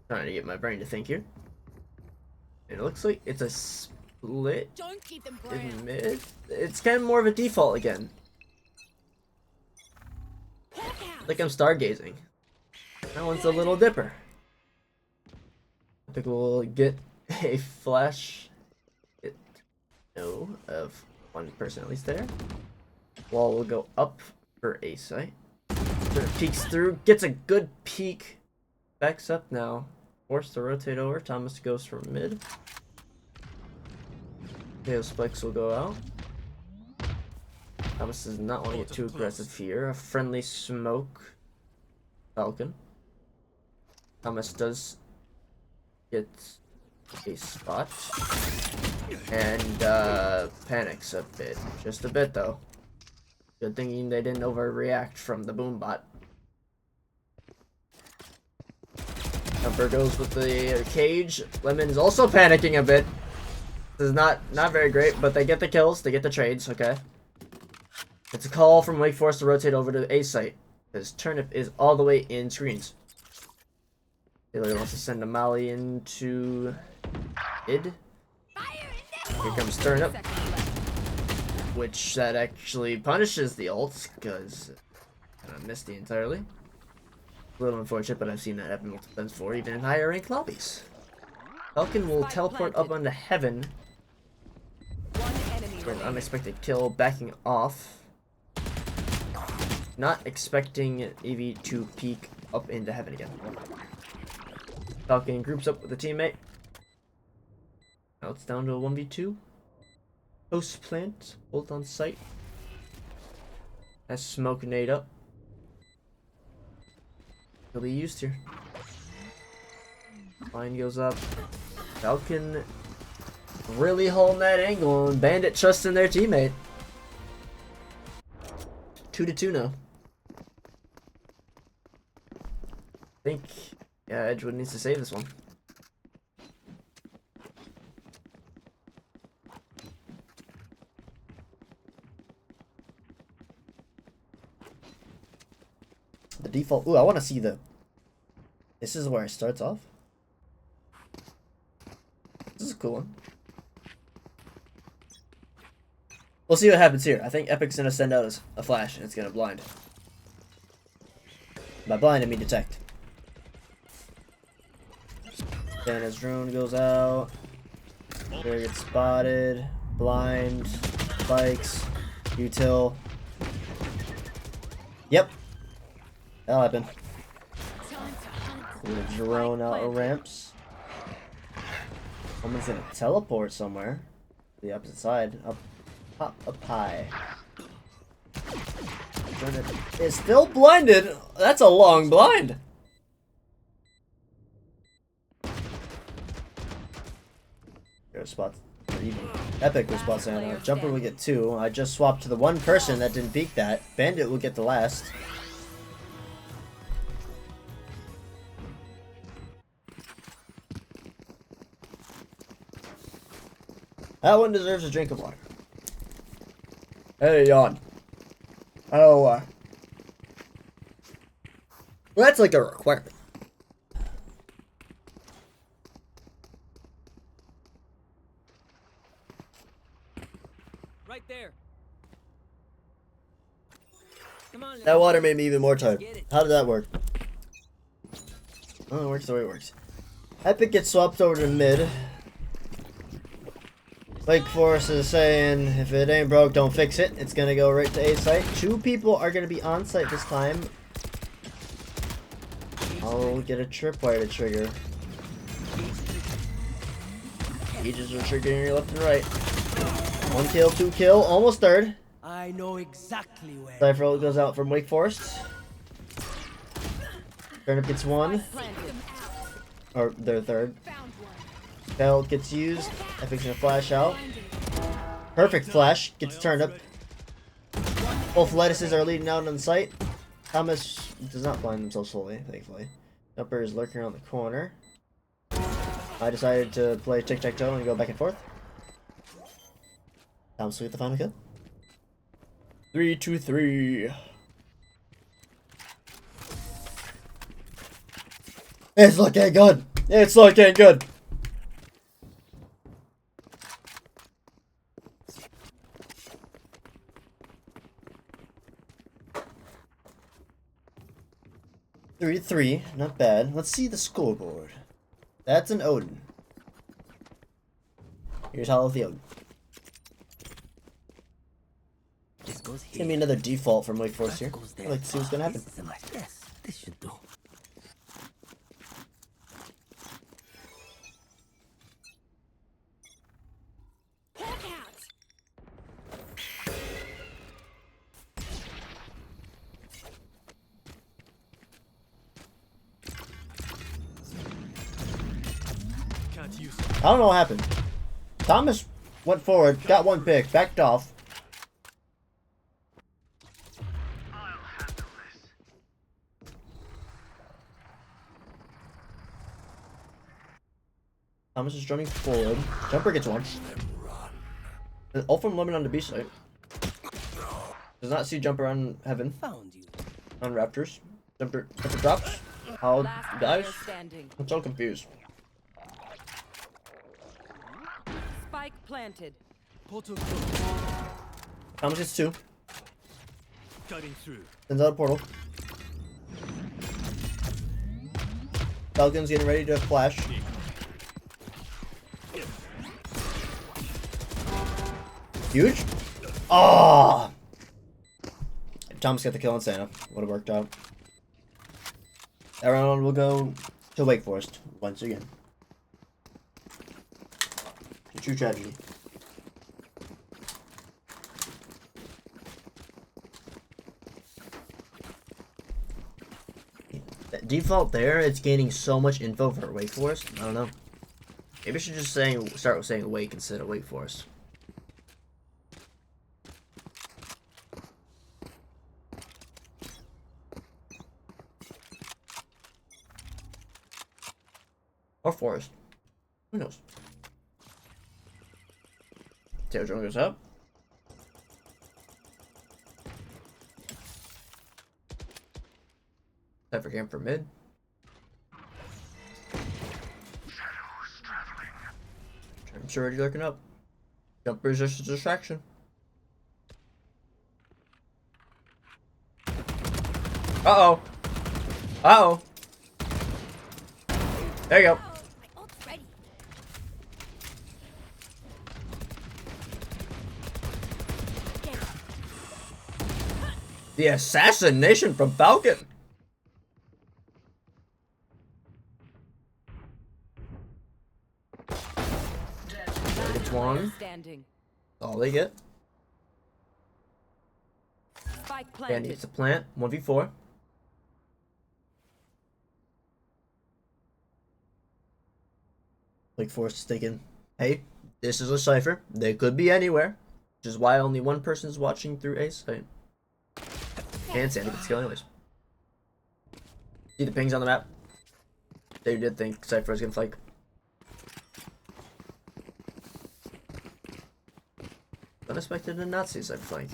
Speaker 3: Trying to get my brain to think here. It looks like it's a split
Speaker 5: Don't keep them
Speaker 3: in mid. It's kind of more of a default again. Like I'm stargazing. That one's a little dipper. I think we'll get a flash. No, of one person at least there. Wall will go up for A site. Sort of peeks through, gets a good peek. Backs up now. Forced to rotate over. Thomas goes from mid. Chaos spikes will go out. Thomas does not want to get too aggressive here. A friendly smoke. Falcon. Thomas does get a spot. And panics a bit. Just a bit though. Good thing they didn't overreact from the boom bot. Jumper goes with the cage. Lemon is also panicking a bit. This is not very great, but they get the kills, they get the trades, okay. It's a call from Wake Forest to rotate over to A site. Because Turnip is all the way in screens. Taylor wants to send a Molly into id. Here comes Turnip. Which that actually punishes the ult, because I missed the entirely. A little unfortunate, but I've seen that happen multiple times before, even in higher ranked lobbies. Falcon will teleport up onto heaven. For an unexpected kill, backing off. Not expecting EV to peek up into heaven again. Falcon groups up with a teammate. Now it's down to a 1v2. Post plant, ult on site. Has smoke nade up. He'll be used here. Line goes up. Falcon really holding that angle, and Bandit trusting their teammate. 2-2 now. I think, yeah, Edgewood needs to save this one. The default. Ooh, I want to see the. This is where it starts off. This is a cool one. We'll see what happens here. I think Epic's gonna send out a flash and it's gonna blind. By blind, I mean detect. Then his drone goes out. There gets spotted. Blind. Spikes. Util. Yep. That'll happen. The drone out of ramps. Someone's gonna teleport somewhere. The opposite side. Up high. It's still blinded. That's a long blind. There's spots. Epic was spots and Jumper will get 2. I just swapped to the one person that didn't peek that. Bandit will get the last. That one deserves a drink of water. Hey, yawn. Oh, well, that's like a requirement.
Speaker 8: Right there. Come on.
Speaker 3: That water made me even more tired. How did that work? Oh, it works the way it works. Epic gets swapped over to mid. Wake Forest is saying, if it ain't broke, don't fix it. It's gonna go right to A site. 2 people are gonna be on site this time. I'll get a tripwire to trigger. Aegis are triggering your left and right. 1 kill, 2 kill, almost third.
Speaker 7: I know exactly where.
Speaker 3: Cypher goes out from Wake Forest. Turnip gets 1. Or their third. Bell gets used. Epic's gonna flash out. Perfect flash. Gets turned up. Both lettuces are leading out on the site. Thomas does not blind himself fully, thankfully. Jumper is lurking around the corner. I decided to play tic-tac-toe and go back and forth. Thomas will get the final kill. 3-2-3. It's looking good. It's looking good. Three, not bad. Let's see the scoreboard. That's an Odin. Here's Hollow the Odin.
Speaker 7: This goes
Speaker 3: It's
Speaker 7: here.
Speaker 3: gonna be another default from Wake Forest here.
Speaker 7: That goes
Speaker 3: I'd
Speaker 7: there.
Speaker 3: like to see what's gonna happen.
Speaker 7: This is a nice. Yes, this should do.
Speaker 3: I don't know what happened. Thomas went forward, got 1 pick, backed off. Thomas is running forward. Jumper gets 1. All from Lemon on the B site. Does not see Jumper on Heaven.
Speaker 7: Found you.
Speaker 3: On Raptors. Jumper drops. How
Speaker 4: Last
Speaker 3: dies?
Speaker 4: player standing.
Speaker 3: I'm so confused.
Speaker 4: Spike planted.
Speaker 8: Portal
Speaker 3: Thomas gets 2.
Speaker 8: cutting through.
Speaker 3: Sends out a portal. Falcon's getting ready to flash. Huge. Ah! Thomas got the kill on Santa. Would have worked out. That round will go to Wake Forest once again. A true tragedy. That default there, it's gaining so much info for Wake Forest. I don't know. Maybe I should just start with saying Wake instead of Wake Forest. Forest. Who knows? Tail drone goes up. Cypher came for mid. I'm sure already lurking up. Jumper's just a distraction. Uh-oh. Uh-oh. There you go.
Speaker 5: My ult's ready.
Speaker 3: The assassination from Falcon. It's one.
Speaker 4: Standing.
Speaker 3: All they get.
Speaker 4: Spike
Speaker 3: And
Speaker 4: planted.
Speaker 3: it's a plant. 1v4. Wake Forest is thinking, hey, this is a cipher. They could be anywhere. Which is why only one person's watching through A site. And Sandy can skill anyways. See the pings on the map? They did think Cypher was gonna flank. Unexpected to not see a Cypher flank.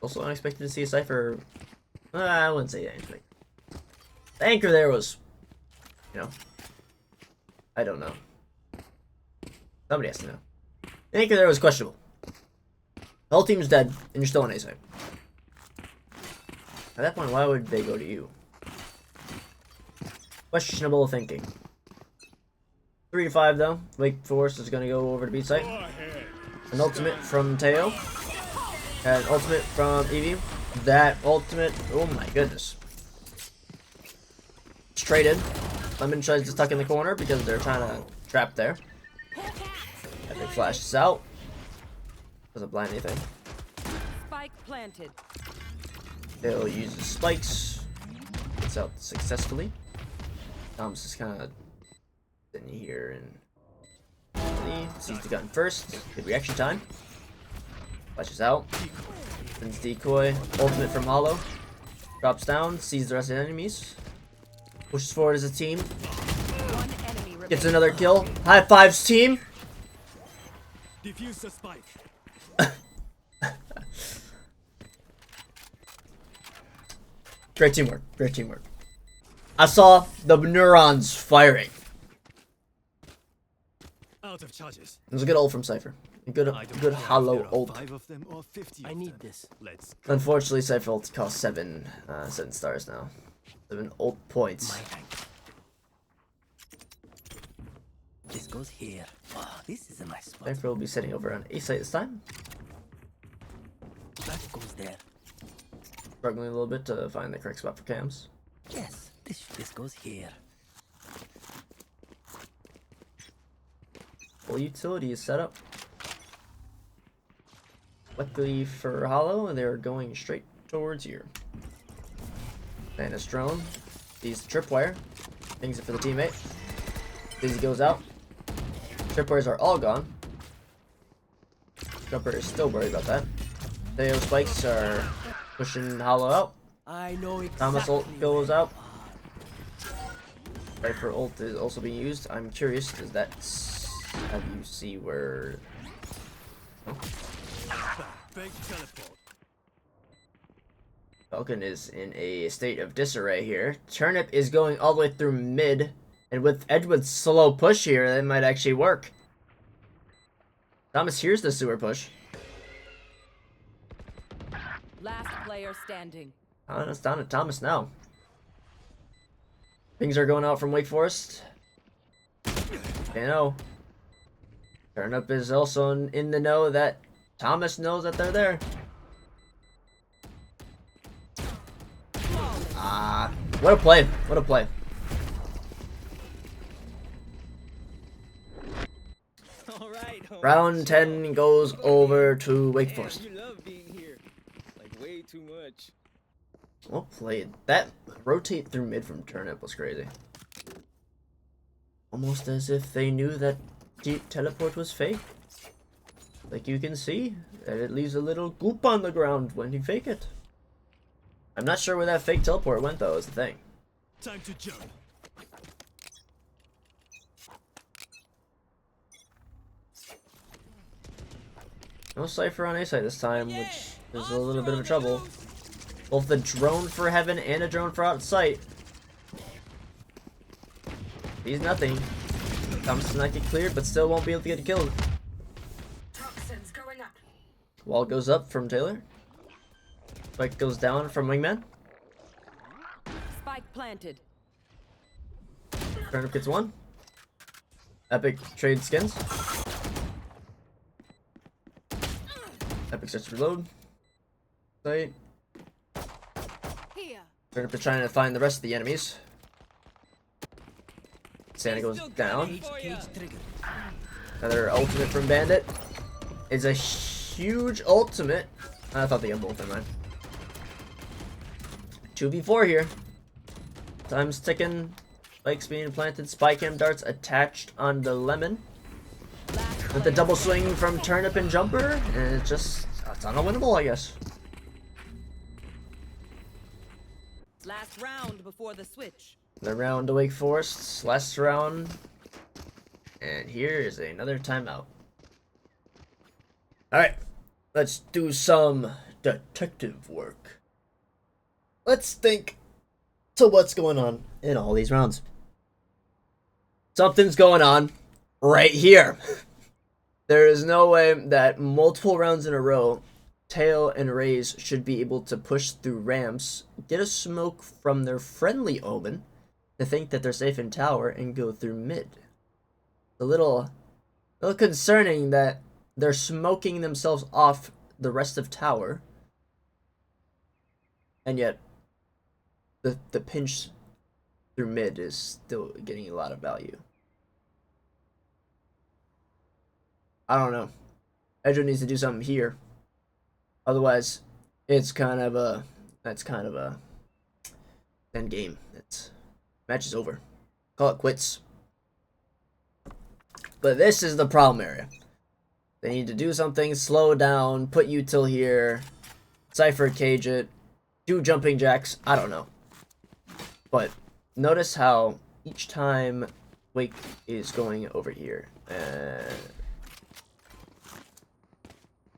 Speaker 3: Also unexpected to see a Cypher. I wouldn't say anything. The anchor there was, you know, I don't know. Somebody has to know. The anchor there was questionable. The whole team's dead, and you're still on A site. At that point, why would they go to you? Questionable thinking. 3 to 5 though. Wake Forest is gonna go over to B site. An ultimate from Teo. An ultimate from Eevee. That ultimate, oh my goodness. It's traded. Lemon tries to tuck in the corner because they're trying to trap there. Epic flashes out. Doesn't blind anything.
Speaker 4: Spike planted.
Speaker 3: They'll use the spikes. Gets out successfully. Thomas is kind of sitting here and sees the gun first. Good reaction time. Flashes out. Sends decoy. Ultimate from Hollow. Drops down. Sees the rest of the enemies. Pushes forward as a team.
Speaker 4: One enemy remaining.
Speaker 3: Gets another kill. High fives team.
Speaker 8: Defuse the spike.
Speaker 3: Great teamwork. Great teamwork. I saw the neurons firing.
Speaker 8: Out of charges.
Speaker 3: It was a good ult from Cypher. A good
Speaker 8: I don't
Speaker 3: good
Speaker 8: care if
Speaker 3: hollow
Speaker 8: there are
Speaker 3: ult.
Speaker 8: 5 of them or 50
Speaker 7: I
Speaker 8: of
Speaker 7: need
Speaker 8: them.
Speaker 7: this.
Speaker 8: Let's
Speaker 3: Unfortunately, Cypher ult costs 7 stars now. 7 ult points.
Speaker 7: My tank. This goes here. Oh, this is a nice spot.
Speaker 3: Cypher will be sitting over on A site this time.
Speaker 7: That goes there.
Speaker 3: Struggling a little bit to find the correct spot for cams.
Speaker 7: Yes, this goes here.
Speaker 3: Full utility is set up. Luckily for Hollow, they're going straight towards here. Manus drone. Sees the tripwire. Pings it for the teammate. Daisy goes out. Tripwires are all gone. Jumper is still worried about that. Theo spikes are pushing Hollow out.
Speaker 7: I know exactly.
Speaker 3: Thomas ult goes out. Cypher ult is also being used. I'm curious, does that have you see where...
Speaker 8: fake teleport.
Speaker 3: Falcon is in a state of disarray here. Turnip is going all the way through mid, and with Edgewood's slow push here, that might actually work. Thomas hears the sewer push.
Speaker 4: Last player standing.
Speaker 3: It's down to Thomas now. Things are going out from Wake Forest. You know. Turnip is also in the know that Thomas knows that they're there. What a play. What a play.
Speaker 9: All right.
Speaker 3: Round 10 goes over to Wake Forest.
Speaker 9: You love being here. Like way too much.
Speaker 3: Well played. That rotate through mid from Turnip was crazy. Almost as if they knew that teleport was fake. Like you can see, that it leaves a little goop on the ground when you fake it. I'm not sure where that fake teleport went though, is the thing.
Speaker 8: Time to jump.
Speaker 3: No Cypher on A side this time, which is a little bit of a trouble. Both the drone for heaven and a drone for out of sight. He's nothing. Thomas not get cleared, but still won't be able to get killed. Wall goes up from Taylor. Spike goes down from Wingman.
Speaker 4: Spike planted.
Speaker 3: Turnip gets one. Epic trade skins. Epic starts to reload. Sight.
Speaker 5: Here.
Speaker 3: Turnip is trying to find the rest of the enemies. Santa goes down. Another ultimate from Bandit. It's a huge ultimate. I thought they had both in mind. 2v4 here. Time's ticking. Spikes being planted. Spike cam darts attached on the lemon. With the double swing from Turnip and Jumper. And it's unwinnable, I guess.
Speaker 4: Last round before the switch.
Speaker 3: The round to Wake Forest. Last round. And here is another timeout. Alright. Let's do some detective work. Let's think to what's going on in all these rounds. Something's going on right here. There is no way that multiple rounds in a row, Tail and Raze should be able to push through ramps, get a smoke from their friendly Omen, to think that they're safe in tower, and go through mid. A little concerning that they're smoking themselves off the rest of tower, and yet the pinch through mid is still getting a lot of value. I don't know. Edgewood needs to do something here. Otherwise, it's kind of a end game. Match is over. Call it quits. But this is the problem area. They need to do something, slow down, put util here, Cypher cage it, do jumping jacks, I don't know. But notice how each time Wake is going over here.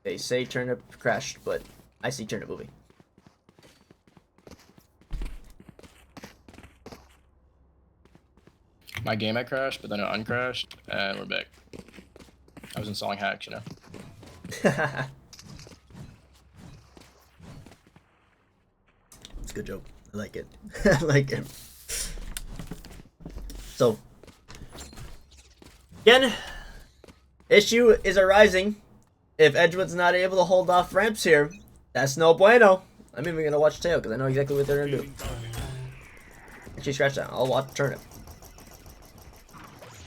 Speaker 3: They say Turnip crashed, but I see Turnip moving.
Speaker 10: My game had crashed, but then it uncrashed, and we're back. I was installing hacks, you know.
Speaker 3: It's a good joke. I like it. I like it. So, again, issue is arising. If Edgewood's not able to hold off ramps here, that's no bueno. I'm even gonna watch Tail because I know exactly what they're gonna do. Actually, scratch that. I'll watch Turnip.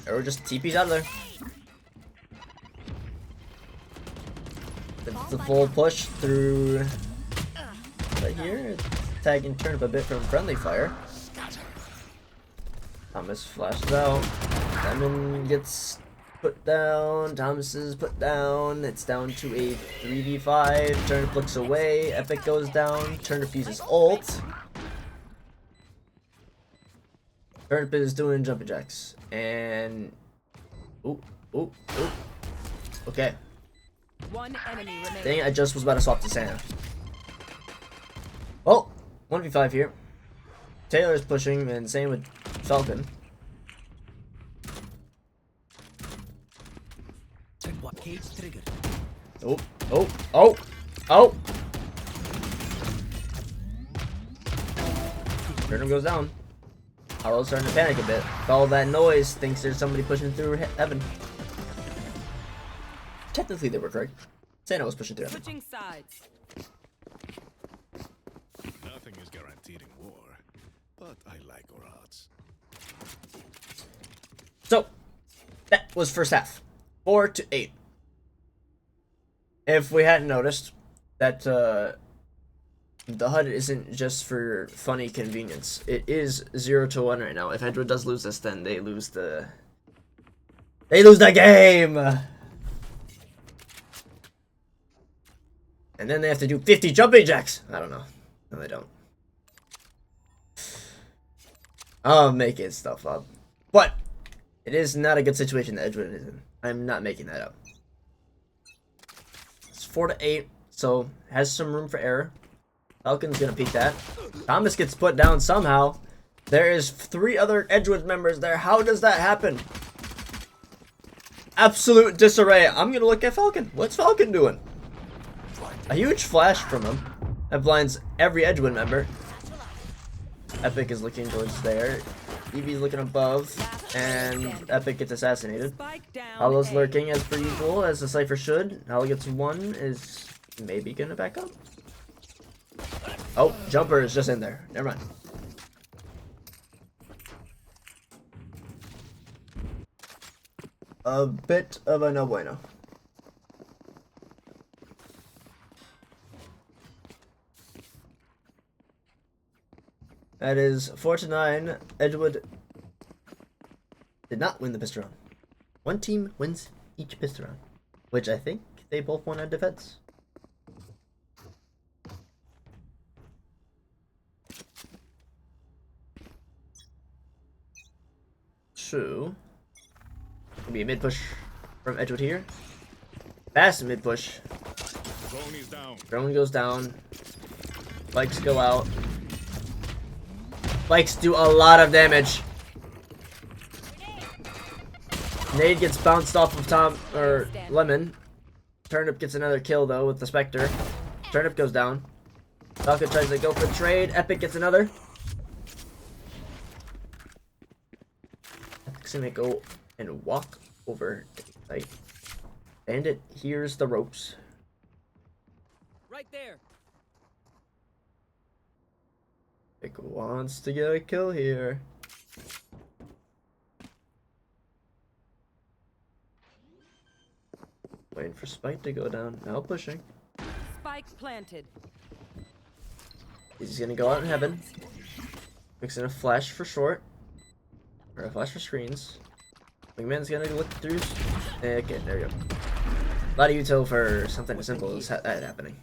Speaker 3: Or just TP's out of there. It's the full push through right here. Tagging Turnip a bit from friendly fire. Thomas flashes out. Lemon gets put down. Thomas is put down. It's down to a 3v5. Turnip looks away. Epic goes down. Turnip uses ult. Turnip is doing jumping jacks. And ooh. Okay.
Speaker 4: One enemy remaining.
Speaker 3: Dang it, I just was about to swap to Santa. Oh, 1v5 here. Taylor's pushing, and same with Falcon.
Speaker 7: Cage trigger.
Speaker 3: Oh. Turnip goes down. Hollow's starting to panic a bit. With all that noise, thinks there's somebody pushing through heaven. Technically, they were correct. Santa was pushing through heaven.
Speaker 4: Switching sides.
Speaker 8: Nothing is guaranteed in war, but I like our odds.
Speaker 3: So, that was first half. 4-8. If we hadn't noticed that the HUD isn't just for funny convenience. It is 0-1 right now. If Edgewood does lose this, then they lose the game. And then they have to do 50 jumping jacks. I don't know. No, they don't. I'm making stuff up. But it is not a good situation that Edgewood is in. I'm not making that up. It's 4-8, so has some room for error. Falcon's gonna peek that. Thomas gets put down somehow. There is 3 other Edgewood members there. How does that happen? Absolute disarray. I'm gonna look at Falcon. What's Falcon doing? A huge flash from him. That blinds every Edgewood member. Epic is looking towards there. Evie's looking above. And Epic gets assassinated. Hollow's lurking as per usual, as the Cypher should. Hollow gets 1, is maybe gonna back up. Oh, Jumper is just in there. Never mind. A bit of a no bueno. That is 4-9. Edgewood did not win the pistol round. One team wins each pistol round, which I think they both won on defense. True. Gonna be a mid push from Edgewood here. Fast mid push.
Speaker 8: Drone is down.
Speaker 3: Drone goes down. Bikes go out. Bikes do a lot of damage. Nade gets bounced off of Tom or Lemon. Turnip gets another kill though with the Spectre. Turnip goes down. Falcon tries to go for the trade. Epic gets another. Epic's gonna go and walk over to the site. Bandit hears the ropes.
Speaker 4: Right there.
Speaker 3: Epic wants to get a kill here. Waiting for Spike to go down. Now pushing.
Speaker 4: Spike planted.
Speaker 3: He's gonna go out in heaven. Mixing a flash for short. Or a flash for screens. Wingman's gonna look through. Okay, there we go. A lot of util for something as simple as that happening.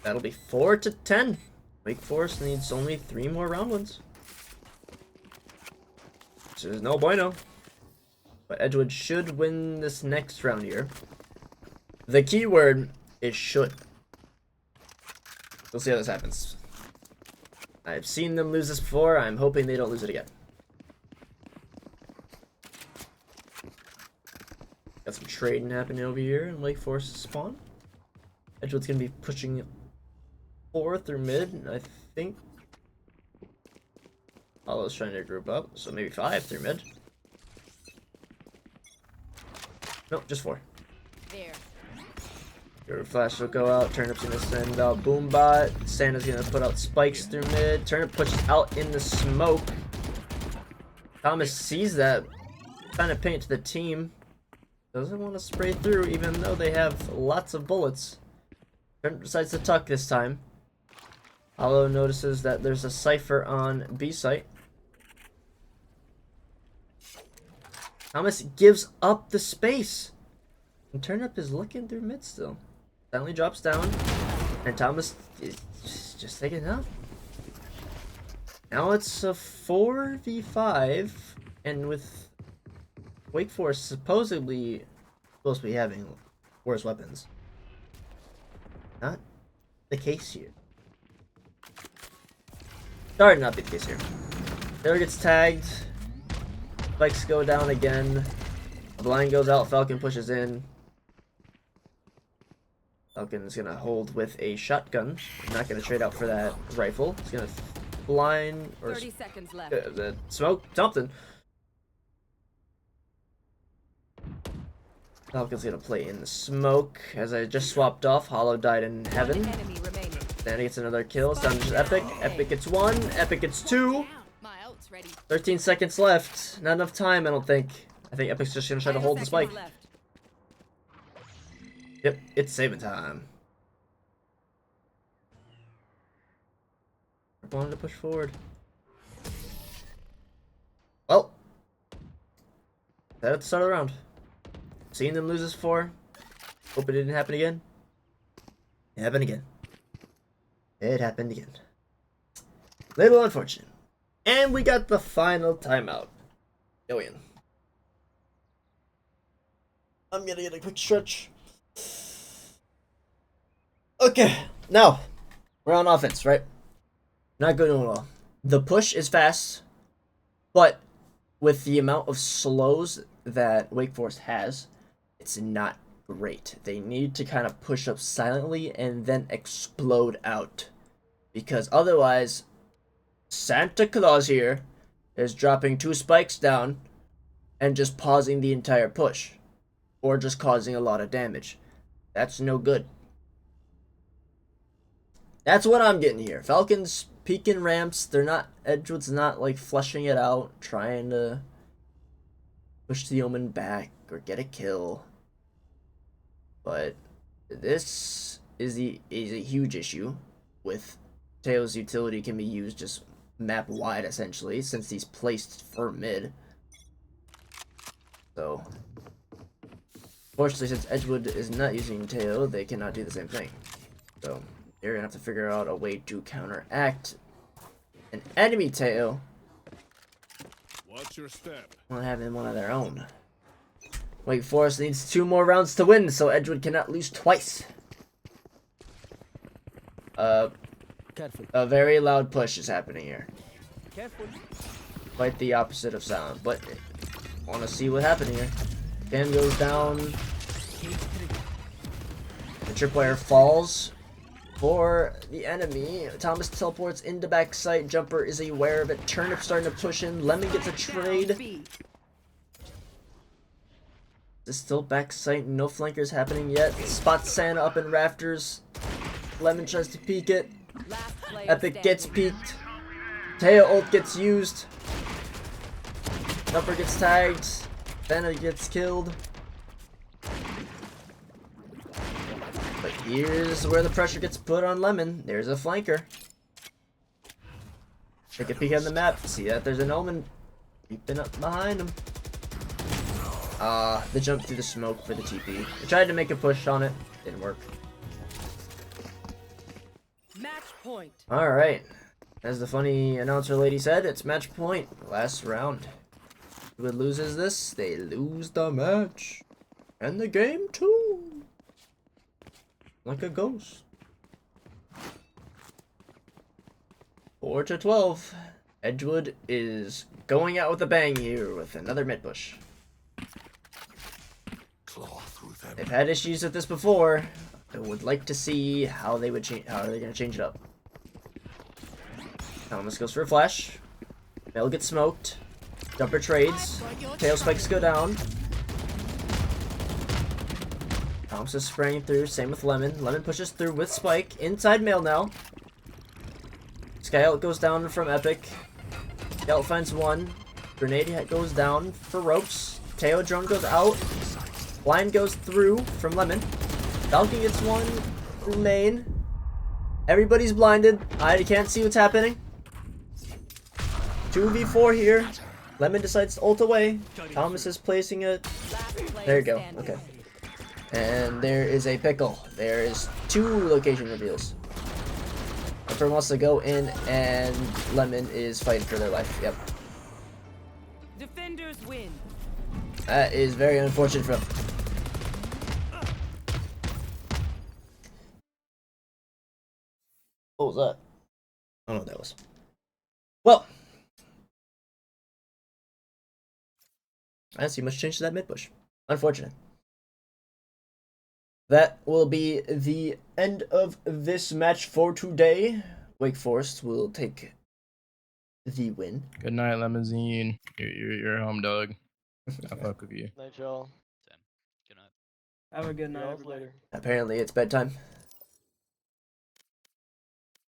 Speaker 3: That'll be 4-10. Wake Forest needs only 3 more round ones. So there's no bueno. But Edgewood should win this next round here. The key word is should. We'll see how this happens. I've seen them lose this before. I'm hoping they don't lose it again. Got some trading happening over here in Wake Forest spawn. Edgewood's gonna be pushing 4 through mid, and I think Hollow's trying to group up, so maybe 5 through mid. Nope, just 4.
Speaker 5: There.
Speaker 3: Your flash will go out. Turnip's gonna send out Boombot. Santa's gonna put out spikes through mid. Turnip pushes out in the smoke. Thomas sees that, trying to paint to the team. Doesn't want to spray through, even though they have lots of bullets. Turnip decides to tuck this time. Hollow notices that there's a Cypher on B site. Thomas gives up the space. And Turnip is looking through mid still. Finally drops down. And Thomas is just taking it out. Now it's a 4v5. And with Wake Forest supposedly supposed to be having worse weapons. Not the case here. Sorry, not be the case here. Taylor gets tagged. Spikes go down again. The blind goes out. Falcon pushes in. Falcon's gonna hold with a shotgun. Not gonna trade out for that rifle. He's gonna blind or
Speaker 4: 30 seconds left.
Speaker 3: the smoke something. Falcon's gonna play in the smoke. As I just swapped off, Hollow died in heaven.
Speaker 4: Enemy remaining.
Speaker 3: Then he gets another kill. It's down to just Epic. Epic gets 1. Epic gets 2.
Speaker 5: My ult's ready.
Speaker 3: 13 seconds left. Not enough time, I don't think. I think Epic's just gonna try to hold the spike.
Speaker 4: Left.
Speaker 3: Yep, it's saving time. Wanted to push forward. Well, that's the start of the round. Seeing them lose this 4. Hope it didn't happen again. It happened again. It happened again. Little unfortunate. And we got the final timeout. Go in. I'm gonna get a quick stretch. Okay, now we're on offense, right? Not going well. The push is fast, but with the amount of slows that Wake Forest has, it's not great. They need to kind of push up silently and then explode out, because otherwise, Santa Claus here is dropping 2 spikes down and just pausing the entire push, or just causing a lot of damage. That's no good. That's what I'm getting here. Falcons peeking ramps. They're not. Edgewood's not like flushing it out, trying to push the Omen back or get a kill. But this is a huge issue with Teo's utility can be used just map wide essentially, since he's placed for mid. So fortunately, since Edgewood is not using Teo, they cannot do the same thing. So they're gonna have to figure out a way to counteract an enemy Teo
Speaker 8: Watch your step.
Speaker 3: while having one of their own. Wake Forest needs 2 more rounds to win, so Edgewood cannot lose twice.
Speaker 7: Careful.
Speaker 3: A very loud push is happening here.
Speaker 7: Careful.
Speaker 3: Quite the opposite of silent, but want to see what happened here. Cam goes down. The tripwire falls for the enemy. Thomas teleports into backside. Jumper is aware of it. Turnip starting to push in. Lemon gets a trade. Is still backside. No flankers happening yet. Spots Santa up in rafters. Lemon tries to peek it. Epic gets peeked. Teo ult gets used. Jumper gets tagged. Santa gets killed. But here's where the pressure gets put on Lemon. There's a flanker. Take a peek on the map. See that there's an Omen creeping up behind him. The jump through the smoke for the TP. I tried to make a push on it. Didn't work.
Speaker 4: Match point.
Speaker 3: Alright. As the funny announcer lady said, it's match point. Last round. Who loses this, they lose the match. And the game too. Like a ghost. 4-12. Edgewood is going out with a bang here with another mid push. They've had issues with this before. I would like to see how they would change. How are they going to change it up? Thomas goes for a flash. Mel gets smoked. Jumper trades. Tail spikes go down. Thomas is spraying through. Same with Lemon. Lemon pushes through with spike. Inside Mail now. Skyelt goes down from Epic. Skyelt finds one. Grenade goes down for ropes. Teo drone goes out. Blind goes through from Lemon. Falcon gets one through main. Everybody's blinded. I can't see what's happening. 2v4 here. Lemon decides to ult away. Thomas is placing it. There you go. Okay. And there is a pickle. There is 2 location reveals. Jumper wants to go in, and Lemon is fighting for their life. Yep.
Speaker 4: Defenders win.
Speaker 3: That is very unfortunate for them. What was that? I don't know what that was. Well, I didn't see much change to that mid push. Unfortunate. That will be the end of this match for today. Wake Forest will take the win.
Speaker 10: Good night, Limousine. You're home, dog. I fuck with you.
Speaker 11: Night, y'all.
Speaker 9: Good night.
Speaker 11: Have a good night, everybody.
Speaker 3: Apparently it's bedtime.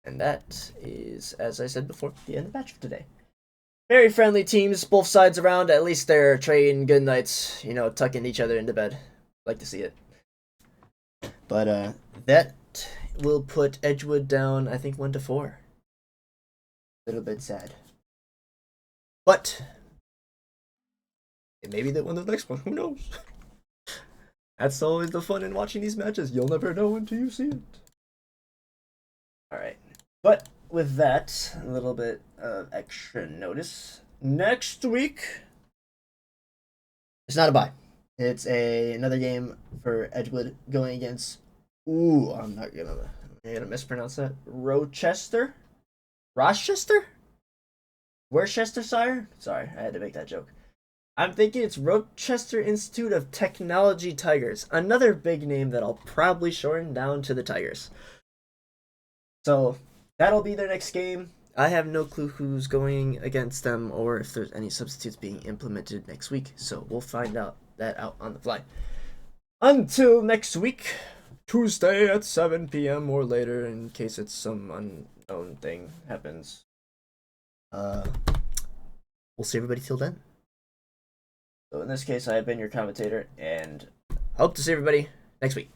Speaker 3: And that is, as I said before, the end of the match for today. Very friendly teams, both sides around. At least they're trading good nights, you know, tucking each other into bed. Like to see it. But that will put Edgewood down, I think, 1-4. A little bit sad. But maybe they win the next one. Who knows? That's always the fun in watching these matches. You'll never know until you see it. Alright. But with that, a little bit of extra notice. Next week, it's not a bye. It's another game for Edgewood going against. Ooh, I'm gonna mispronounce that. Rochester. Worcestershire? Sorry, I had to make that joke. I'm thinking it's Rochester Institute of Technology Tigers. Another big name that I'll probably shorten down to the Tigers. So that'll be their next game. I have no clue who's going against them or if there's any substitutes being implemented next week. So we'll find out on the fly. Until next week, Tuesday at 7 p.m. or later in case it's some unknown thing happens. We'll see everybody till then. So in this case, I have been your commentator, and hope to see everybody next week.